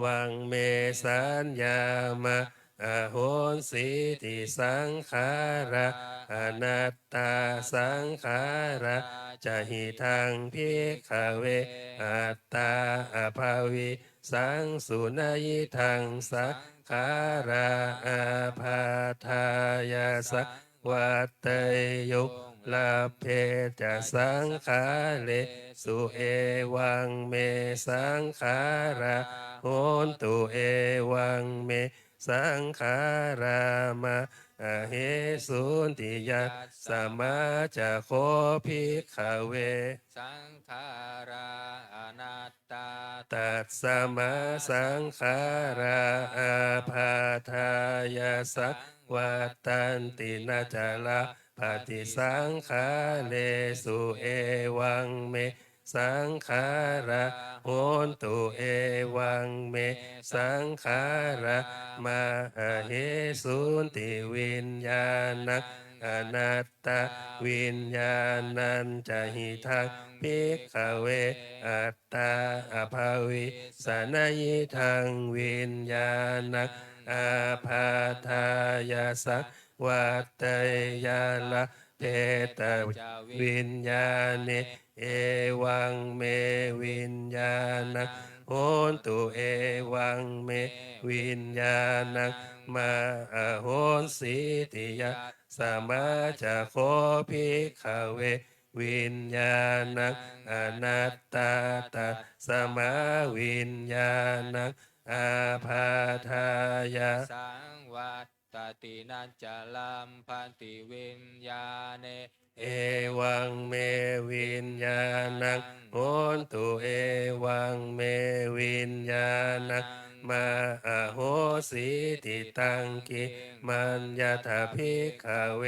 วังเมสัญญามา อโหนสิติสังขาระอนัตตาสังขาระจะหิทังภิกขเวอัตตาอภาวิสังสุนัยทังสังขาราอาพาทายาสัวัตเตยุลาเพจะสังขาเลสุเอวังเมสังขาราโหนตุเอวังเมสังขารามาอเหสุนติยาสมาจะโคภิกขเวสังขาราอนัตตาตัสสมาสังขาราอาพาทายาสักวัตตันตินาจาลาปฏิสังขาเลสุเอวังเมสังขาราโหนตุเอวังเมสังขารามาเหสุนติวิญญาณังอนัตตาวิญญาณัญจะหิทังภิกขเวอัตตาอภาวิสนัยทังวิญญาณังอาพาทายาสักวัตเตยาละเพตวิญญาเนเอวังเมวิญญาณังโหนตุเอวังเมวิญญาณังมาโหนสิติยาสมาจะโคภิกขเววิญญาณังอนัตตาตัสสมาวิญญาณังอาพาทายาสังวัตตตินัจจลัมพันติวิญญาเนเอวังเมวิญญาณังโหนตุเอวังเมวิญญาณังมาโหสิติตังกิมัญญาถาภิกขเว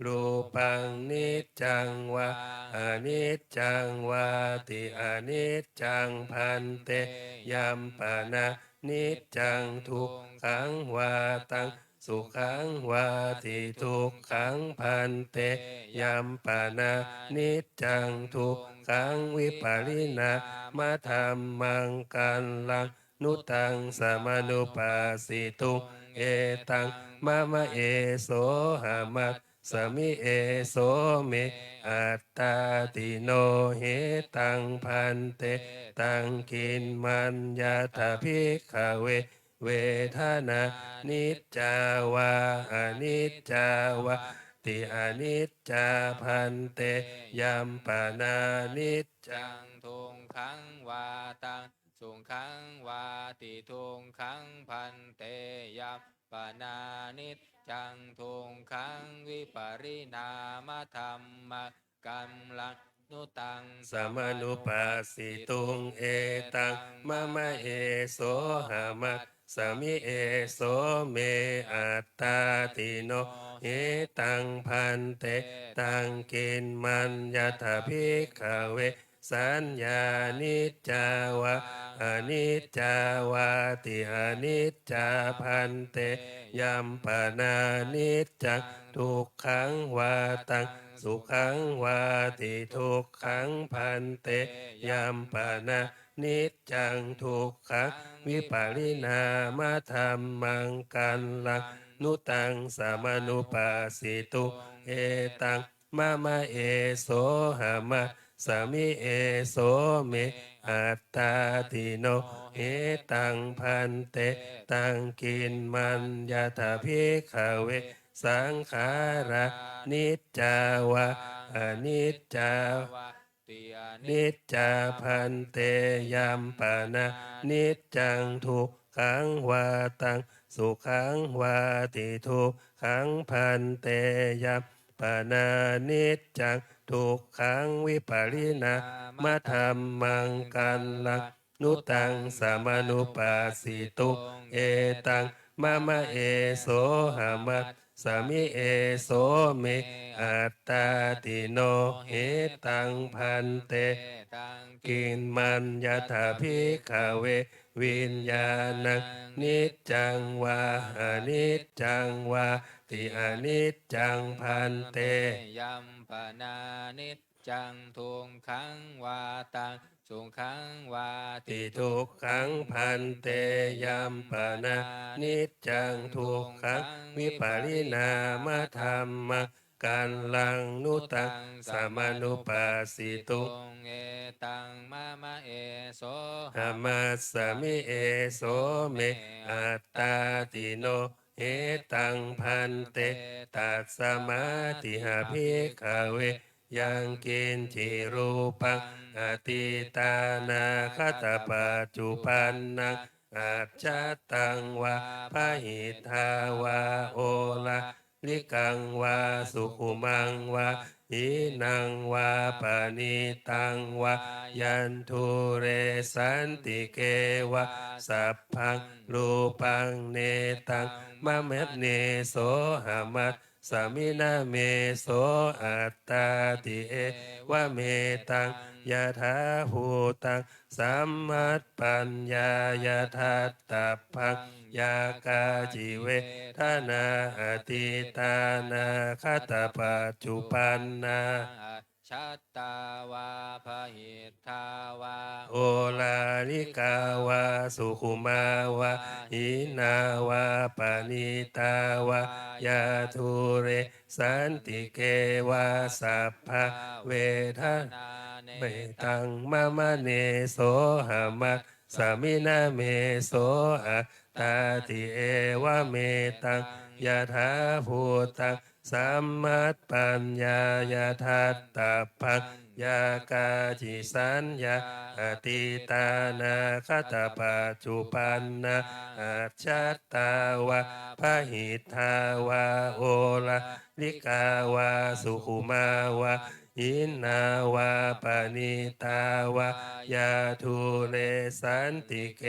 รูปังนิจจังวาอนิจจังวาติอนิจจังพันเตยัมปานานิจจังทุกขังวาตังสุขังวาติทุกขังพันเตยัมปานานิจจังทุกขังวิปาริณามะธรรมังกันลังนุตังสมานุปัสสิตุงเอตังมะมะเอโสหามัสสมิเอโสเมอัตตาติโนเหตังพันเตตังกินมัญญาถาภิกขเวเวทนานิจจาวาอนิจจาวาติอนิจจาพันเตยัมปานานิจจัง ทุงขังวาตังสุงขังวาติทุงขังพันเตยัมปนานิจจังทุงขังวิปริณามะธรรมกัมลังนุตังสมานุปัสสิตุงเอตังมะมะเอโสหามัสสมิเอโสเมอัตตาติโนเหตังพันเตตังกินมัญญาถาภิกขเวสัญญานิจจาวาอนิจจาวาติอนิจจาพันเตยัมปนานิจจังทุกขังวาตังสุขังวาติทุกขังพันเตยัมปนานิจจังทุกขังวิปาริณามะธรรมังกันลังนุตังสามานุปัสสิตุเอตังมะมะเอโสหามาสามิเอโสเมอัตตาติโนเหตังพันเตตังกินมัญญาถาภิกขเวสังขารานิจจาวาอนิจจาวานิจจาพันเตยัมปานานิจจังทุกขังวาตังสุขังวาติทุกขังพันเตยัมปานานิจจังทุกขังวิปาริณามะธรรมังกันลังนุตังสามานุปัสสิตุเอตังมะมะเอโสหามัสสามิเอโสเมอัตตาติโนเหตังพันเตกินมัญญาถาภิกขเววิญญาณังนิจจังวาอนิจจังวาติอนิจจังพันเตยัมปนานิจ จังทุกขังวาตังสุขังวาติติทุกขังพันเตยัมปนานิจจังทุกขังวิปาริณามธรรมะกันลังนุตังสามานุปัสสิตุเอตังมะมะเอโสหามัสสมิเอโสเมอัตตาติโนเหตังพันเตตัสสมาติหาภิกขเวยังกินจิรูปังอติตานาคตปัจจุปันนังอาจจตังวาพหิทาวาโอลาลิกังวาสุขุมังวาหินังวาปานิตังวายันทุเรสันติเกวะสัพพังรูปังเนตังมะเมตเนโสหามัสสามินาเมโสอัตตาติเอวะเมตังยะถาภูตังสัมมัตปัญญายะทัตตาพังยากาจิเวทนาอติตานาคตปัจจุปันนาชัตตาวาพหิทธาวาโอลาลิกาวาสุขุมาวาหินาวาปานิตาวายาทุเรสันติเกวาสัพพะเวทนาเมตังมะมะเนโสหามัสสามินาเมโสอะตาติเอวะเมตังยะถาภูตังสัมมัตปัญญายาทัตตาพังยากาจิสัญญาอติตานาคตปัจจุปันนาอัจฉตาวาพหิทาวาโอลาลิกาวาสุขุมาวาอินนาวาปานิตาวายาทุเรสันติเก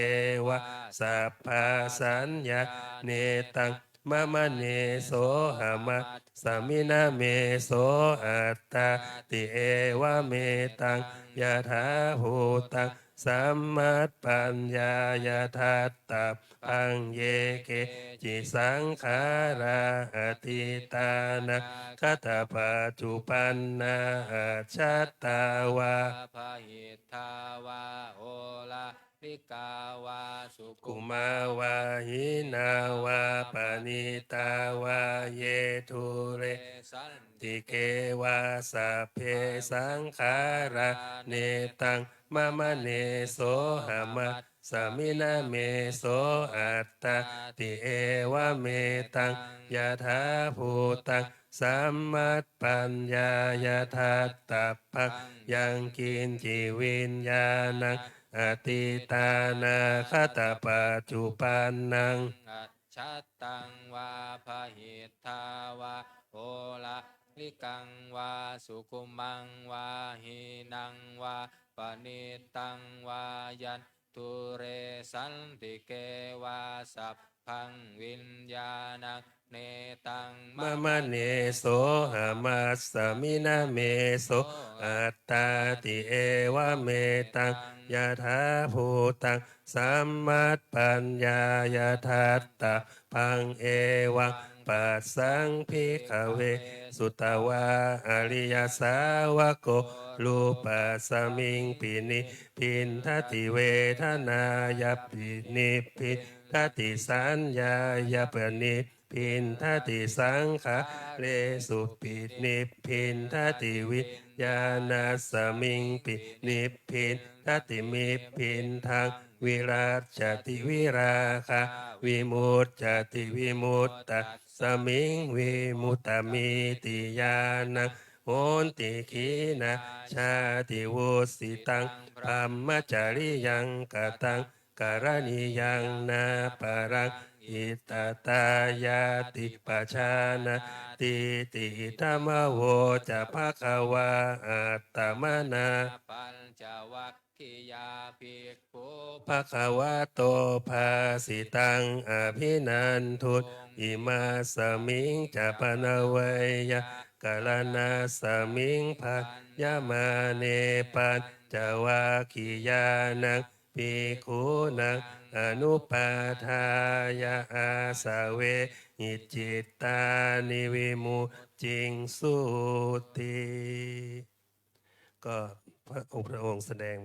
วะสัพพาสัญญาเนตังมะมะเนโสหามัสสามินาเมโสอัตตาติเอวะเมตังยะถาภูตังสัมมัตปัญญายาทัตตาปังเยเกจิสังขาราอติตานาคตปัจจุปันนาอัจฉตาวาพหิทธาวาโอลาลิกาวาสุกุมาวาหินาวาปานิตาวาเยทุเรสันติเกวาสัพเพสังขาราเนตังมะมะเนโสหามัสสามินาเมโสอัตตาติเอวะเมตังยะถาภูตังสัมมัตปัญญายาทัตตาปังยังกินจิวิญญาณังอติตานาคตปัจจุปันนังชัตตังวาพหิทธาวาโอลาลิกังวาสุขุมังวาหินังวาปณิตังวายันตุเรสันติเกวาสัพพังวิญญาณังเนตังมะมะเนโสหามัสสามินาเมโสอัตตาติเอวะเมตังยะถาภูตังสัมมัตปัญญายาทัตตาพังเอวังปัสสังภิกขเวสุตวาอริยสาวกโกรูปัสสมิงปินิพินทติเวทนายปินิพินทติสัญญายปนิพินทติสังขาเรสุปินิพินทติวิญาณสมิงปินิพินทติมิพินทางวิราชจติวิราคะวิมุตจติวิมุตตะสมิงวิมุตตมิติญาณังโหนติขีนะชาติวุสิตังพรหมจาริยังกตังการณิยังนาปรังอิตตายาติปัชานะติติธรรมโวจะภะคะวาอัตตมนาปัญจวัคคียาภิกขุภะคะวะโตภาสิตังอภินันทุอิมาสมิงจะปนเวยะกาลนาสมิงภัยมาเนปัญจวัคคียานังภิกขุนังอนุปาทายาอาสาเวหิจิตตานิวิมุจิงสุติ ก็พระองค์แสดง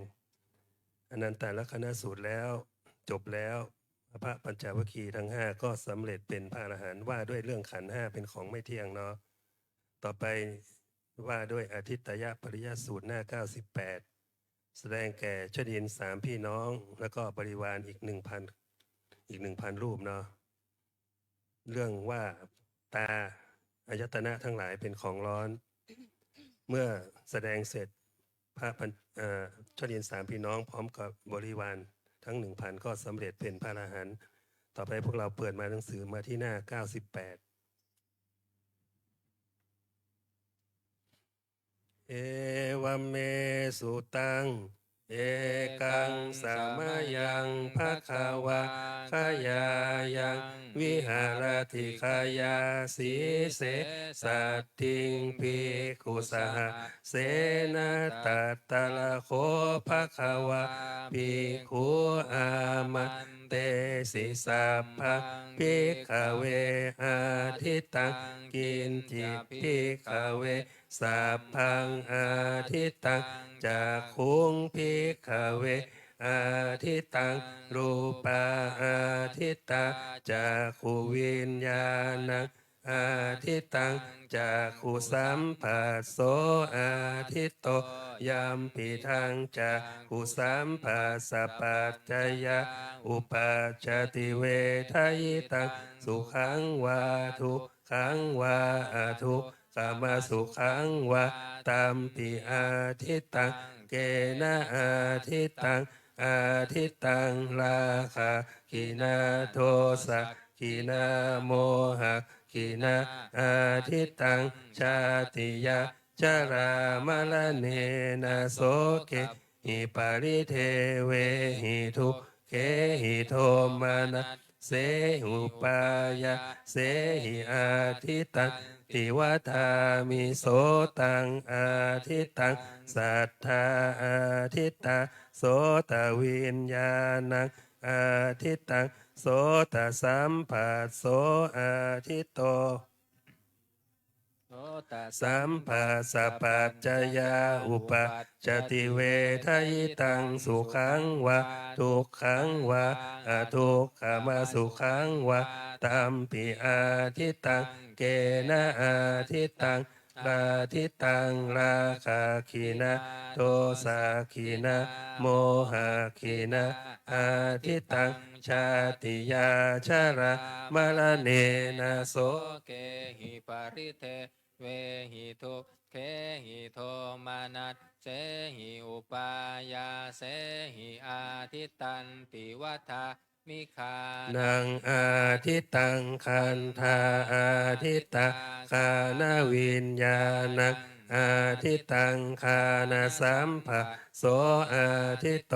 อนันตลักษณสูตรแล้วจบแล้วพระปัญจวัคคีย์ทั้งห้าก็สำเร็จเป็นพระอรหันต์ว่าด้วยเรื่องขันธ์ห้าเป็นของไม่เที่ยงเนาะต่อไปว่าด้วยอทิตยปริยสูตรหน้า98แสดงแก่ชดิน3พี่น้องแล้วก็บริวารอีก 1,000 รูปเนาะเรื่องว่าตาอายตนะทั้งหลายเป็นของร้อน เมื่อแสดงเสร็จพระชดิน3พี่น้องพร้อมกับบริวารทั้ง 1,000 ก็สำเร็จเป็นพระอรหันต์ต่อไปพวกเราเปิดมาหนังสือมาที่หน้า98เอวัมเมสุตังเอกังสามายังภะคะวะขยายังวิหารติขยาสีเสสัตถิงภิกขุสหเสนาตัตตะละโคภะคะวะภิกขุอามันเตสิสัพพะภิกขเวอาทิตังกินจิภิกขเวสัพพังอาทิตังจากขุงภิกขเวอาทิตังรูปาอาทิตาจากขุวิญญาณังอาทิตังจากขุสัมปัสโสอาทิตโตยัมปิทังจากขุสัมปัสสะปัจจยาอุปัจจติเวทายตังสุขังวาทุกขังวาทุกขมาสุขังวาตัมปิอาทิตังเกนะอาทิตังอาทิตังราคะกินาโทสะกินาโมหะกินาอาทิตังชาติยาชรามรณเนนะโสเกหิปาริเทเวหิทุเขหิโทมานะเสหุปายาเสหิอาทิตังติวัฏามิโสตังอาทิตังสัทธาอาทิตาโสตวิญญาณังอาทิตังโสตสัมผัสโสอาทิตโตสัมปัสสะปัจจยาอุปัจจติเวทายตังสุขังวะทุกขังวะทุกขมาสุขังวะตัมปิอาทิตังเกนะอาทิตังราทิตังราคะขีนะโทสะขีนะโมหะขีนะอาทิตังชาติยาชรามรณเนนะโสเกหิปาริเทเวหิทุเขหิโทมานัสเสหิอุปายาเสหิอาทิตันติวัฏามิคานังอาทิตังคันธาอาทิตาคานาวิญญาณังอาทิตังคานาสัมภะโสอาทิตโต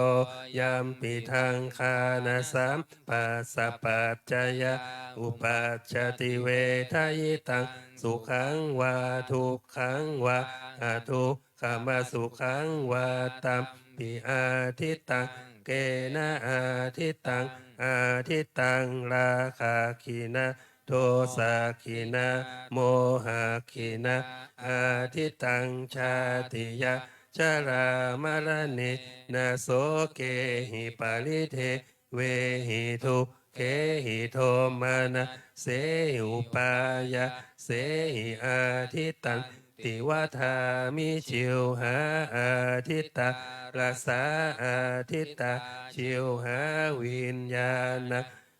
ยัมปิทังคานาสัมปัสสะปัจจยาอุปัจจติเวทายตังสุขังวาทุกขังวาทุกขมาสุขังวาตัมปิอาทิตังเกนะอาทิตังอาทิตังราคะขีนะโทสะขีนะโมหะขีนะอาทิตังชาติยาชรามรณเนนะโสเกหิปาริเทเวหิทุเขหิโทมานะเสหุปายาเสหิอาทิตังติวัฏามิชิวหาอาทิตารักษาอาทิตาชิวหาวิญญาณ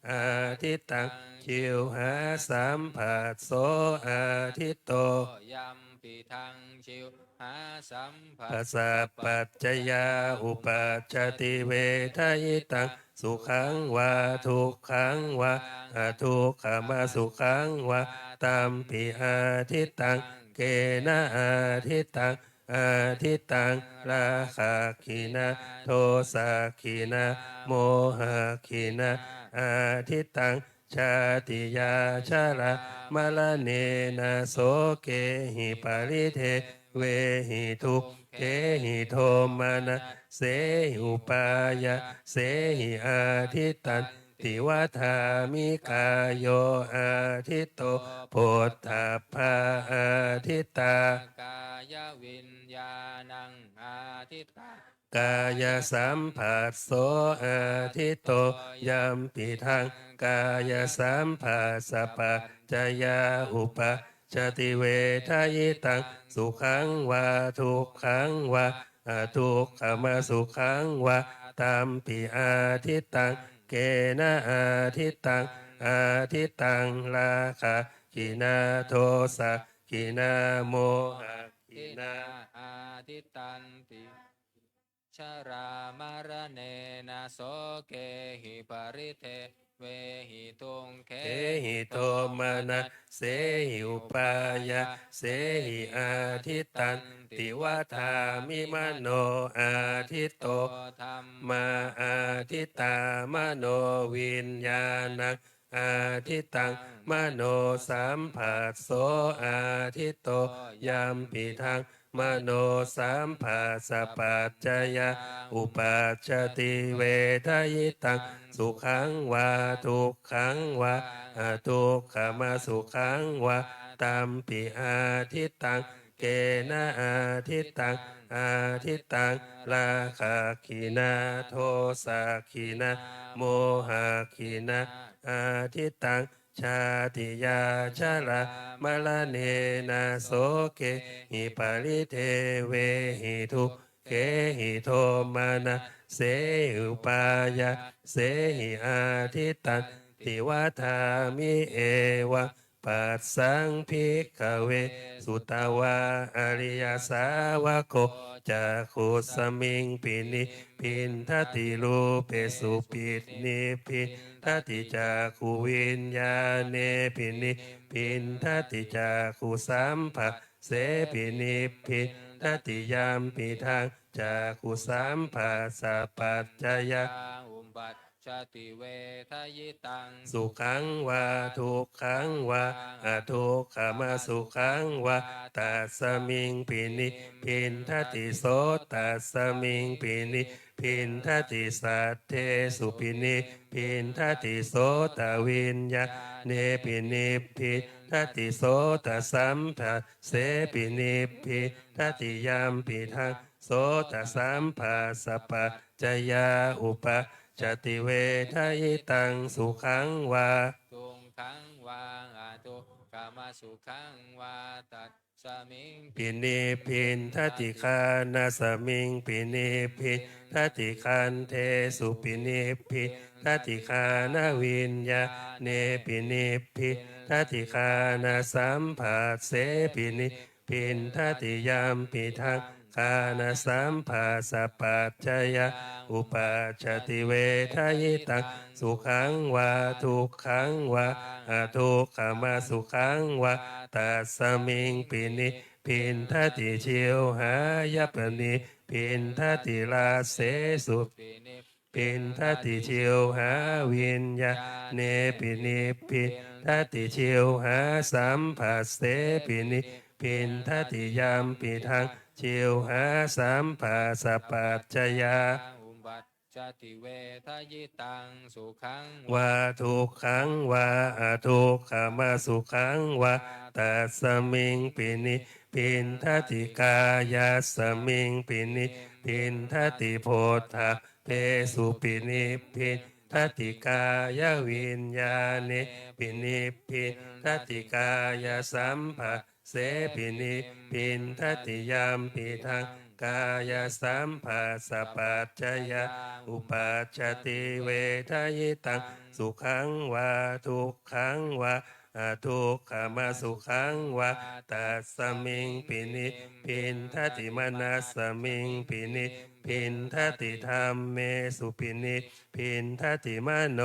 อาทิตังชิวหาสัมผัสโสอาทิตโตยัมปิทังชิวหาสัมผัสสะปัจจยาอุปัจจติเวทายตังสุขังวาทุกขังวาทุกขมาสุขังวาตัมปิอาทิตังเกนะอาทิตังอาทิตังราคะขีนะโทสะขีนะโมหะขีนะอาทิตังชาติยาชรามรณเนนะโสเกหิปาริเทเวหิทุเขหิโทมานะเสหิอุปายาเสหิอาทิตัน ติวัฏามิกายโยอาทิตโตโพธาภาอาทิตตากายวิญญาณังอาทิตตากายสัมผัสโสอาทิตโตยัมปิทังกายสัมผัสสะปัจจยาอุปจติเวทายตังสุขังวาทุกขังวาอทุกขมสุขังวาตัมปิอาทิตตังเกนะอาทิตตังอาทิตตังลาคะกินาโทสะกินาโมหะกินาอาทิตตันติชรามรณเนนะโสเกหิปริเทเวหิตุงเคหิโตมานะเสหิอุปายาเสหิอาทิตตันติวัฏามิมโนอาทิตโตธรรมาอาทิตตามโนวิญญาณังอาทิตตังมโนสัมผัสโสอาทิตโตยัมปิทังมโนสัมผัสสะปัจจยาอุปัจจติเวทายตังสุขังวาทุกขังวาอทุกขมสุขังวาตัมปิอาทิตตังเกนะอาทิตตังอาทิตตังลาคะขีนาโทสะขีนาโมหะขีนาอาทิตตังชาติยาชรามรณเนนะโสเกหิปาริเทเวหิทุเกหิโทมานะเสหุปายาเสหิอาทิตตันติวัฏามิเอวะปัสสังภิกขเวสุตวาอริยสาวโกจักขุสมิงปินิพินทติรูปสุปินิพินทติจักขุวิญญาเนปินิพินทติจักขุสัมภะเสปินิพินทติยามปิทางจักขุสัมภะสัพปัจจยาอุปัจจติเวทายตังสุขังวาทุกขังวาอทุกขมสุขังวาตัสมิงปินิพินทติโสตัสมิงปินิพินทติสัตเทสุปินิพินทติโสตวิญญาเนปินิพินทติโสตสัมผัสเสปินิพินทติยามปิทังโสตสัมผัสสะปัจจยาอุปจติเวทายตังสุขังวาทุงขังวาอาตุกามสุขังวาตัสสมิงปินิพินทติคานาสมิงปินิพินทติคันเทสุปินิพินทติคานาวิญญาเนปินิพินทติคานาสัมผัสเสปินิพินทติยามปิทังคานาสัมภาสะปัจจยาอุปัจจติเวทายตังสุขังวาทุกขังวาอทุกขมสุขังวาตัสสมิงปินิพินทติชิวหายปนิพินทติลาเสสุพินทติชิวหาวิญญาเนปินิพินทติชิวหาสัมผัสเสปินิพินทติยามปิทังชิวหาสัมภาสะปัจจยาอุบัติจติเวทายตังสุขังวาทุกขังวาอทุกขมสุขังวาตัสสมิงปินิพินทติกายาสมิงปินิพินทติโพธาเพสุปินิพินทติกายวิญญาเนปินิพินทติกายสัมภะเสปินิพินทติยามปิทังกายสัมภาสะปัจจยาอุปัจจติเวทายตังสุขังวาทุกขังวาอทุกขมสุขังวาตัสสมิงปินิพินทติมนัสสมิงปินิพินทติธรรมเมสุปินิพินทติมโน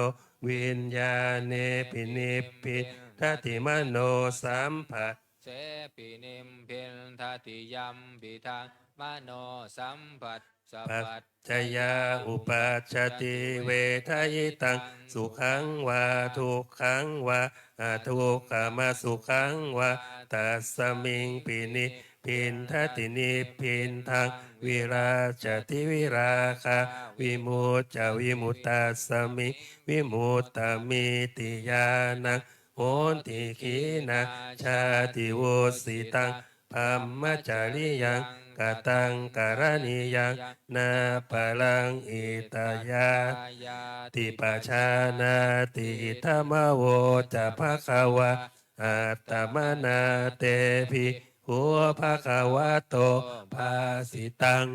วิญญาเนปินิพินทติมโนสัมผัสเสปินิมพินทติยัมปิทังม มโนสัมปัตสัพปัจปัจจยาอุปัชชติเวทยิตังสุขังวาทุกขังวาอทุกขมาสุขังวาตัสสมิงปินิพินทตินิพินทางวิราชติวิราคาวิมุตจวิมุตตัสสมิวิมุตตมิติยานังโหนติขีนาชาติโวสิตังพัมมจาริยังกตังกรณียังนาปะลังอิตายาติปัชานาติธรรมโวจะภะคะวะอัตตมนาเตภิหัวภะคะวะโตภาสิตัง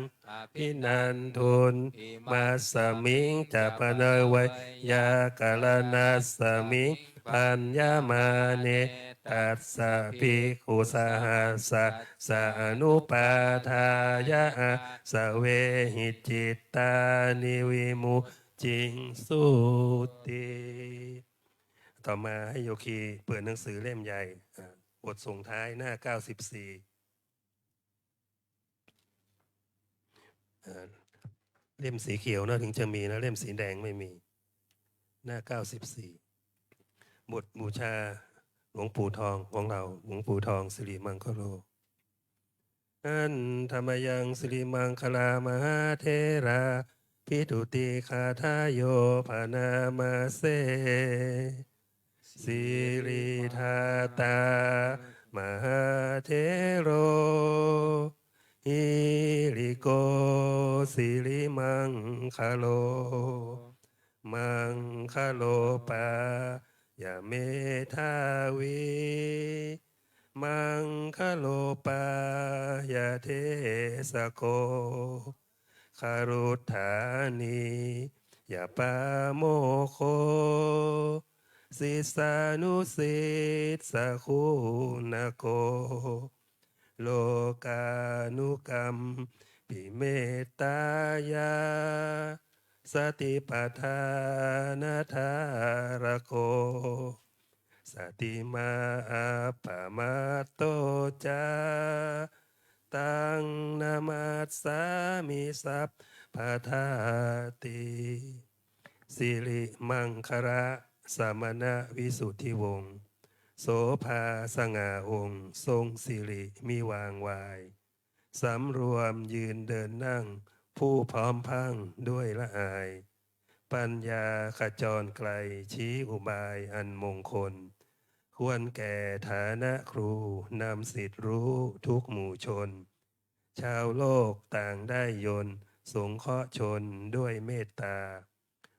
พินันทุนมัสสมิงจะปะเนยไวยากาลนัสสมิงปัญญามาเนตัสสะภิกขุสหัสสะสะอนุปาทายะสะเวหิจิตตานิวิมุจิงสุติต่อมาให้โยคีเปิดหนังสือเล่มใหญ่บทส่งท้ายหน้า94เล่มสีเขียวนะถึงจะมีนะเล่มสีแดงไม่มีหน้า94บทบูชาหลวงปู่ทองของเราหลวงปู่ทองสิริมังคโลอันธรรมยังสิริมังคลามหาเทราพิทุติคาทายโยภานามาเสสิริธาตามหาเทโรหิริโกสิริมังคโลมังคโลปายาเมทาวีมังคโลปายาเทสโกคารุธานียาปาโมโคสิสานุสิตสะคูนาโกโลกานุกรรมปิเมตตายาสติปัฏฐานทารโกสติมาอัปปมาโตจาตังนามัสสามิสัพพะทาติสิริมังคระสมณวิสุทธิวงศ์โสภาสง่าองค์ทรงสิริมีวางวายสำรวมยืนเดินนั่งผู้พร้อมพังด้วยละอายปัญญาขจรไกลชี้อุบายอันมงคลควรแก่ฐานะครูนำสิทธิรู้ทุกหมู่ชนชาวโลกต่างได้ยนสงเคราะห์ชนด้วยเมตตา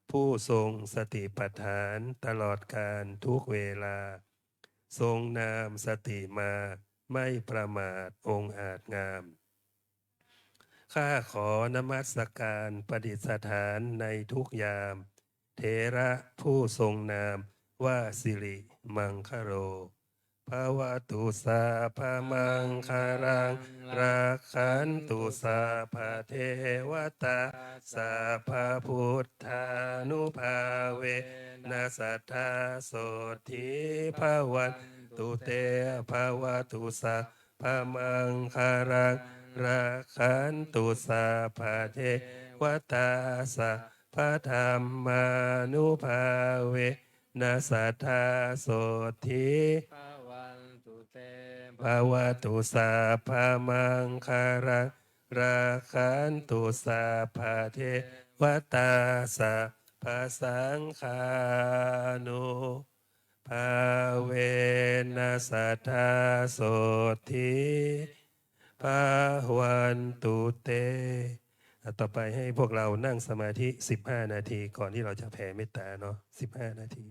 ผู้ทรงสติปัฏฐานตลอดการทุกเวลาทรงนามสติมาไม่ประมาทองค์อาจงามข้าขอนมัสการประดิษฐานในทุกยามเถระผู้ทรงนามว่าสิริมังคโรภาวะตุสาภามังคารังรักขันตุสาภาเทวตาสาภาพุทธานุภาเวนัสสัทธาโสทิภาวันตุเตภาวะตุสาภามังคารังรักขันตุสาภาเทวตาสาพระธรรมานุภาเวนัสสัทธาโสทิภาวะตุสาภามังคารังราคันตุสาภาเทวตาสาภาสังฆานุภาเวนัสสัทธาโสทิภาวันตุเตต่อไปให้พวกเรานั่งสมาธิ15 นาทีก่อนที่เราจะแผ่เมตตาเนาะ15 นาที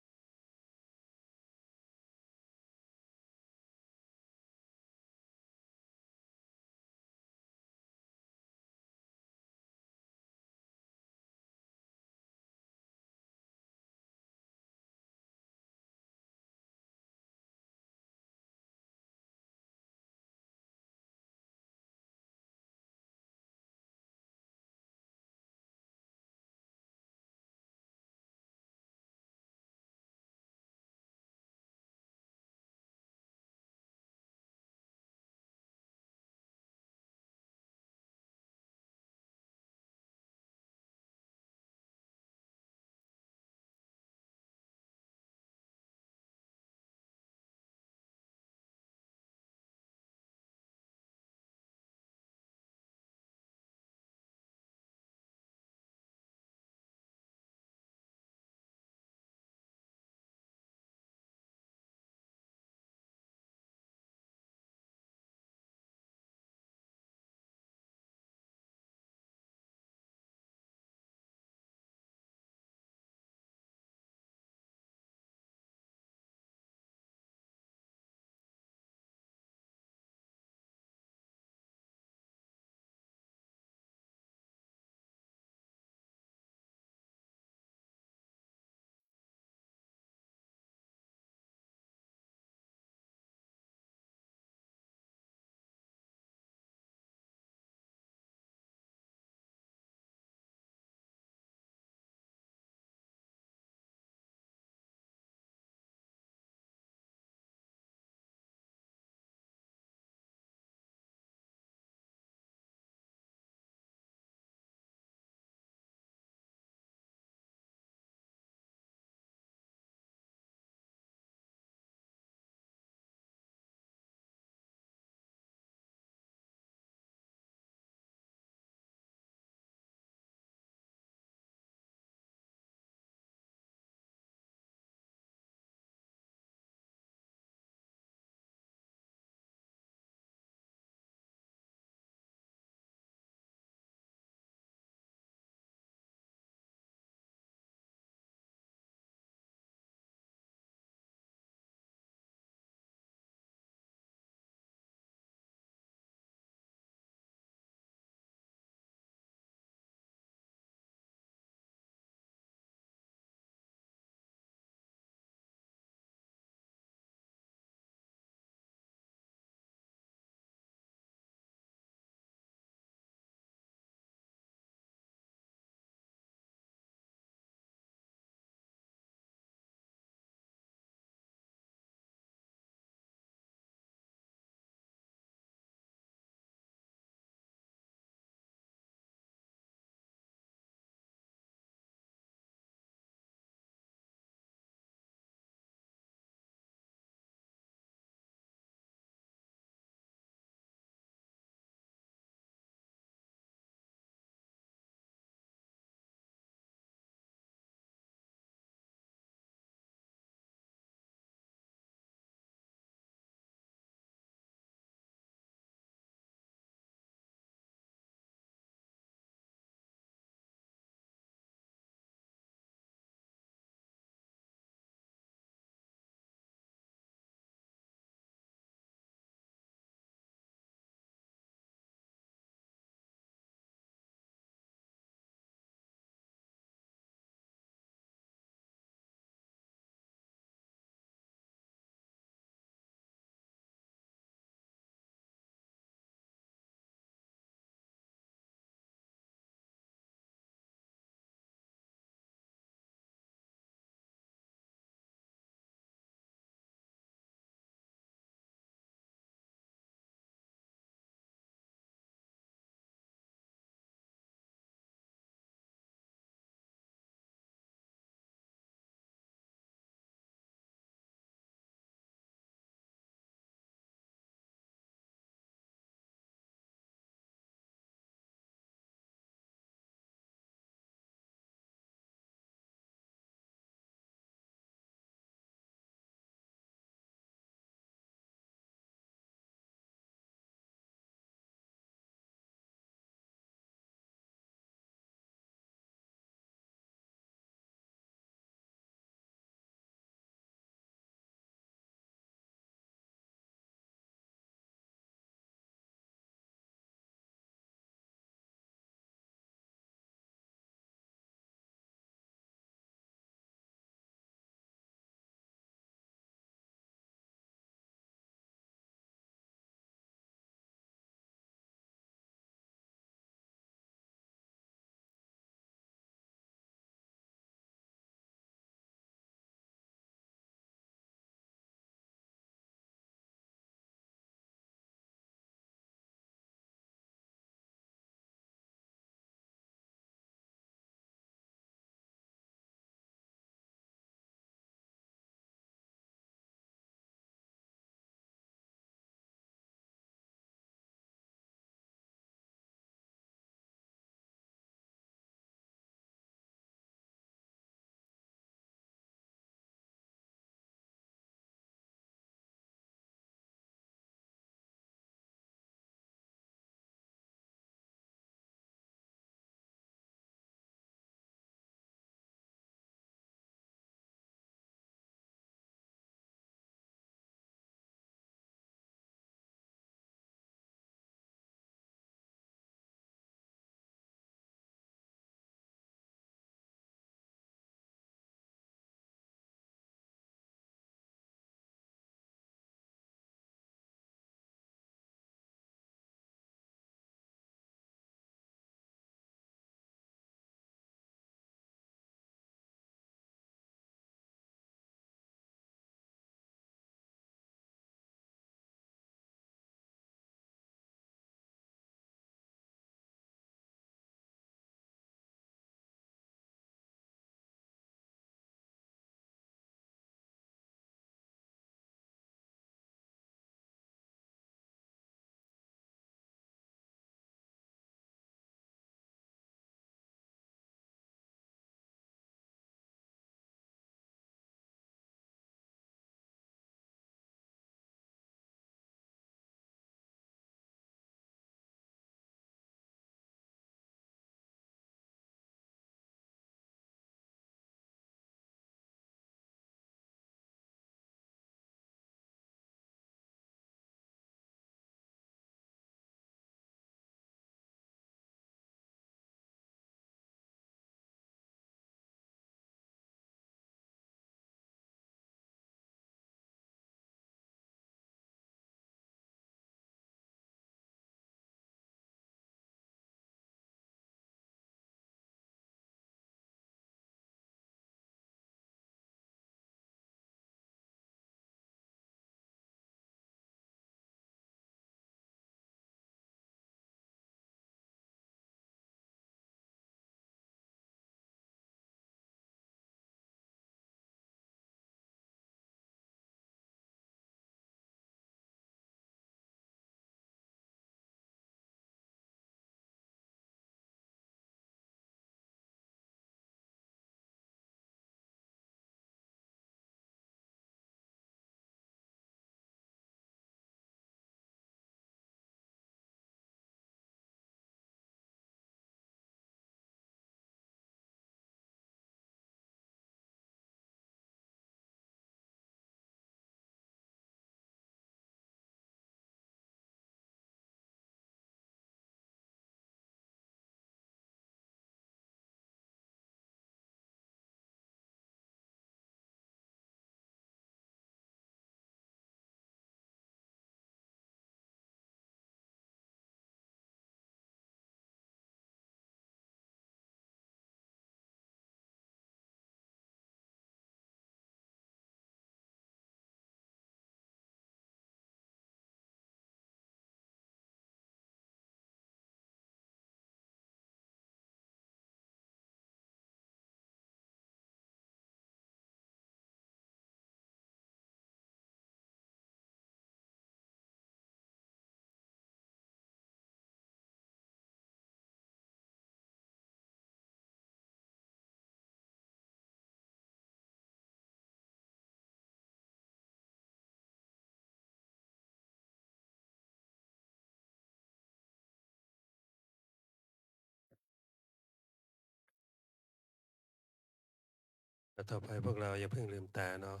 แล้วต่อไปพวกเราอย่าเพิ่งลืมตาเนาะ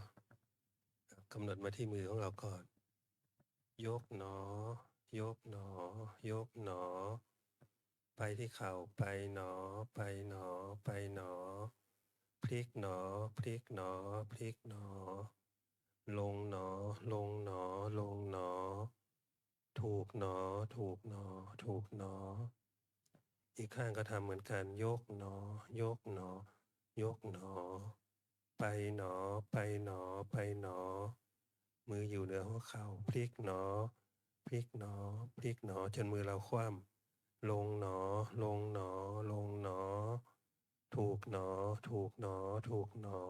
กำหนดมาที่มือของเราก่อนยกหนอยกหนอยกหนอไปที่เข่าไปหนอไปหนอไปหนอพลิกหนอพลิกหนอพลิกหนอลงหนอลงหนอลงหนอถูกหนอถูกหนอถูกหนออีกข้างก็ทำเหมือนกันยกหนอยกหนอยกหนอไปหนอไปหนอไปหนอมืออยู่เหนือหัวเข่าพลิกหนอพลิกหนอพลิกหนอจนมือเราคว่ำลงหนอลงหนอลงหนอถูกหนอถูกหนอถูกหนอ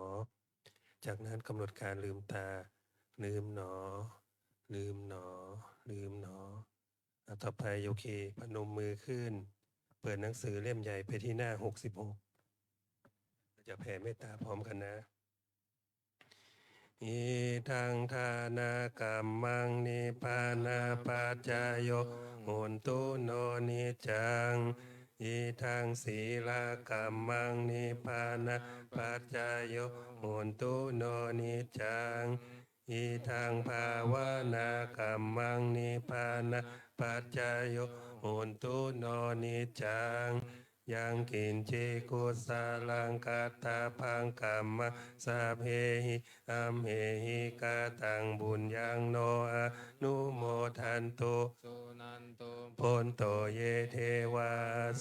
จากนั้นกำหนดการลืมตาลืมหนอลืมหนอลืมหนอต่อไปโอเคพนมมือขึ้นเปิดหนังสือเล่มใหญ่ไปที่หน้า66จะแผ่เมตตาพร้อมกันนะอิทังทานากัมมังนิพพานาปัจจายโยโหนตุโนนิจังอิทังศีลากัมมังนิพพานาปัจจายโยโหนตุโนนิจังอิทังภาวนากัมมังนิพพานาปัจจายโยโหนตุโนนิจังยังกินจิกุสาลังกัตตาพังกัมมะสะเพหิอัมเหหิกาตังบุญยังโนอนุโมทันตุสุนันตุพนโตเยเทวา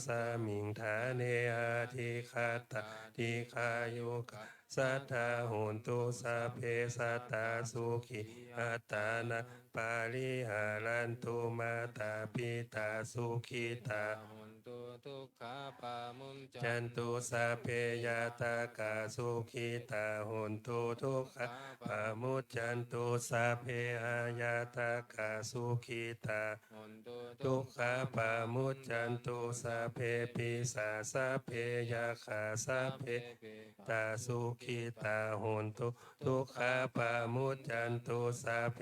สมิงฐาเนอาทิคาตาทิคายุกะสัทธาโหนตุสัพเพสัตตาสุขิอัตตานะปาลิหารันตุมาตาปิตาสุขิตาโหนตุทุกขาปามุนจันตุสัพเพยาตากาสุขิตาโหนตุทุกขาปามุจจันตุสัพเพอายาตากาสุขิตาโหนตุทุกขาปามุจจันตุสัพเพปิสาสัพเพยาขาสัพเพตาสุขิตาโหนตุทุกขาปามุจจันตุสัพเพ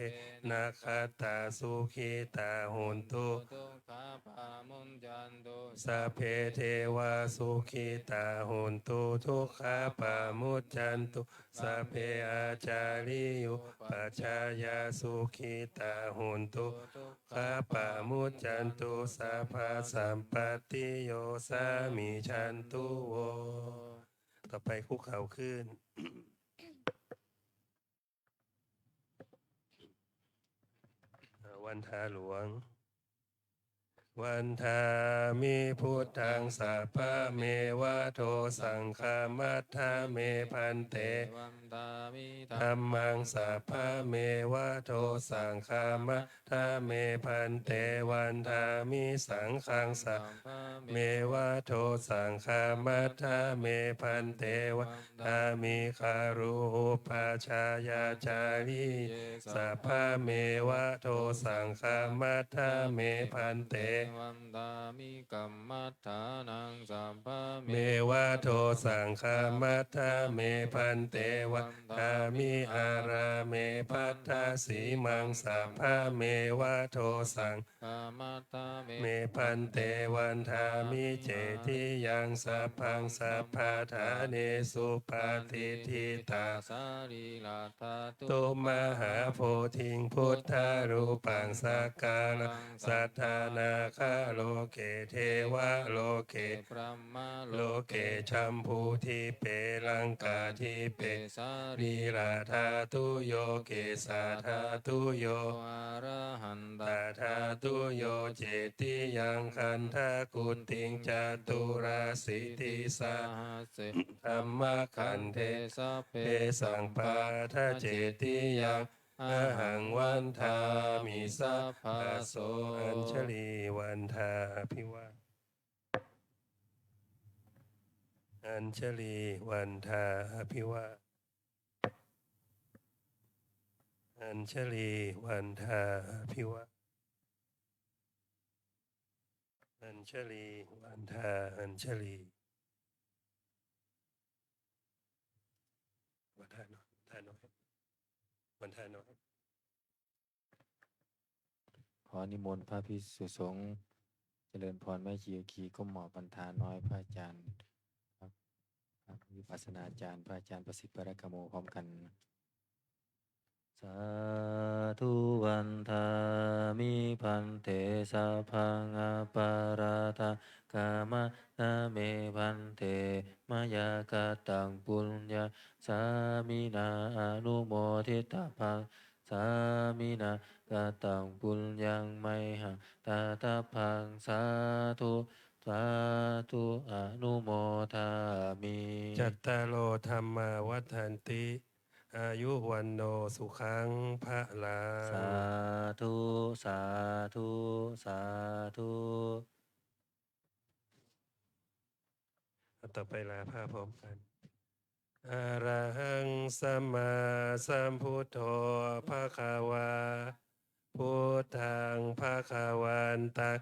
นาคาตาสุขิตาโหนตุทุกขาปามุจจันตุสัพเพเทวาสุขิตาโหนตุทุกขาปามุจจันตุสัพเพอาจาริยุปัจจายาสุขิตาโหนตุทุกขาปามุจจันตุสัพพะสัมปติโยสามิชันตุโวต่อไปคุกเข่าขึ้น วันทาหลวงวันทามิพุทธังสัพพะเมวะโทสังฆามัทธาเมพันเตวันทามิธัมมังสัพพะเมวะโทสังฆามัทธาเมพันเตวันทามิสังฆังสัพพะเมวะโทสังฆามัทธาเมพันเตวันทามิคารุปาชายาจาริสัพพะเมวะโทสังฆามัทธาเมพันเตวันตามิกัมมัฏฐานังสัพพะเมวะโทสังฆามัทธาเมพันเตวันตามิอาราเมพัทธาสีมังสัพพะเมวะโทสังฆามัทธาเมพันเตวันทามิเจติยังสัพพังสัพพะทาเนสุปาติทิตาสารีลาธาตุมหาโพธิงพุทธารูปังสักการังสัทธานาคาโลเกเทวะโลเกพรหมโลเกชัมพูทิเปลังกาทิเปสารีลาธาตุโยเกสาธาตุโยอรหันตาธาตุโยเจติยังคันธกุติงจตุราสิติสาหัสสิธรรมขันเทสัพเพสังปาทะเจติยังอาหังวันทามิสัพพะโสอัญชลีวันทาภิวาอัญชลีวันทาภิวาอัญชลีวันทาภิวาอัญชลีวันทาอัญชลีวันทาน้อยวันทาน้อยวันทาน้อยขอนิมนต์พระภิกษุสงฆ์เจริญพรแม่ชีคีก้มหมอบบรรทาน้อยพระอาจารย์ครับ วิปัสสนาจารย์พระอาจารย์ประสิทธิ์ปรกโมพร้อมกันสาธุวันทามิพันเตสัพพังอปาราทากามะนาเมพันเตมายากตังปุญญาสามินาอนุโมทิตาพังสามินากตังปุญญังไมหังตาตาพังสาธุสาธุอนุโมทามิ จัตตารโอธรรมาวัฏันติ อายุวันโนสุขังพระลั สาง ธุ สาธุ สาธุ ต่อไปลาผ้าพร้อมกันอะระหังสัมมาสัมพุทโธภะคะวาพุทธังภะคะวันตัง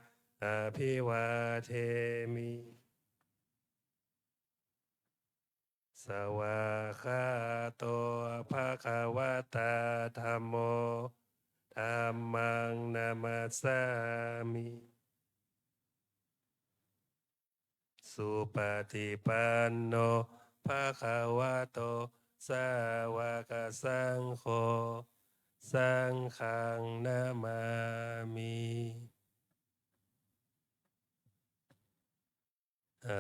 อภิวาเทมิ สวาคาโตภะคะวะตาธัมโมธัมมังนามัสสามิ สุปฏิปันโนภะคะวะโตสาวกสังโฆสังฆังนามามิ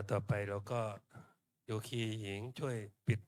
ต่อไปเราก็โยคีหญิงช่วยปิด